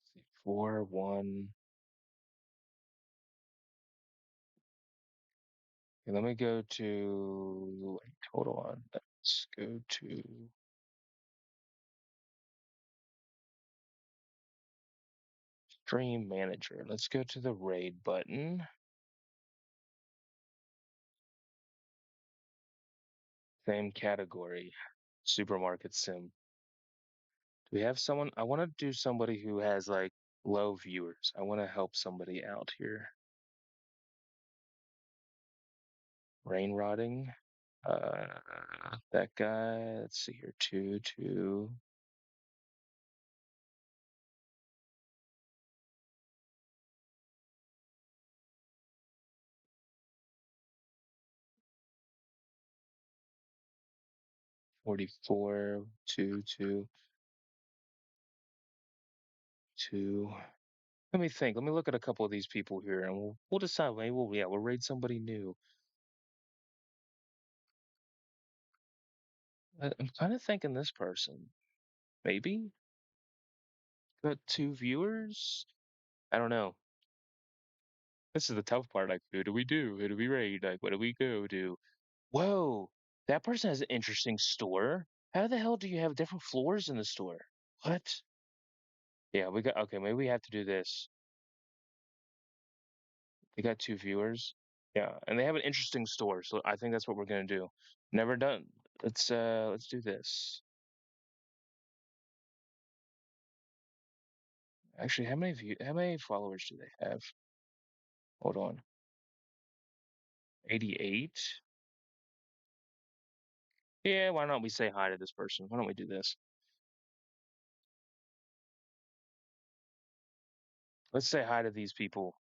Speaker 1: Let's see, 4, 1. Okay, let me go to wait, hold on. Let's go to Stream Manager. Let's go to the raid button. Same category. Supermarket Sim. Do we have someone? I want to do somebody who has like low viewers. I want to help somebody out here. Rain rotting. That guy. Let's see here. Two. $44. Two. Let me think. Let me look at a couple of these people here, and we'll decide. Maybe we'll raid somebody new. I'm kind of thinking this person. Maybe got 2 viewers. I don't know. This is the tough part. Like, who do we do? Who do we raid? Like, what do we go do? Whoa, that person has an interesting store. How the hell do you have different floors in the store? What? Yeah, we got okay, maybe we have to do this. They got 2 viewers. Yeah, and they have an interesting store, so I think that's what we're gonna do. Never done. Let's do this. Actually, how many followers do they have? Hold on. 88? Yeah, why don't we say hi to this person? Why don't we do this? Let's say hi to these people.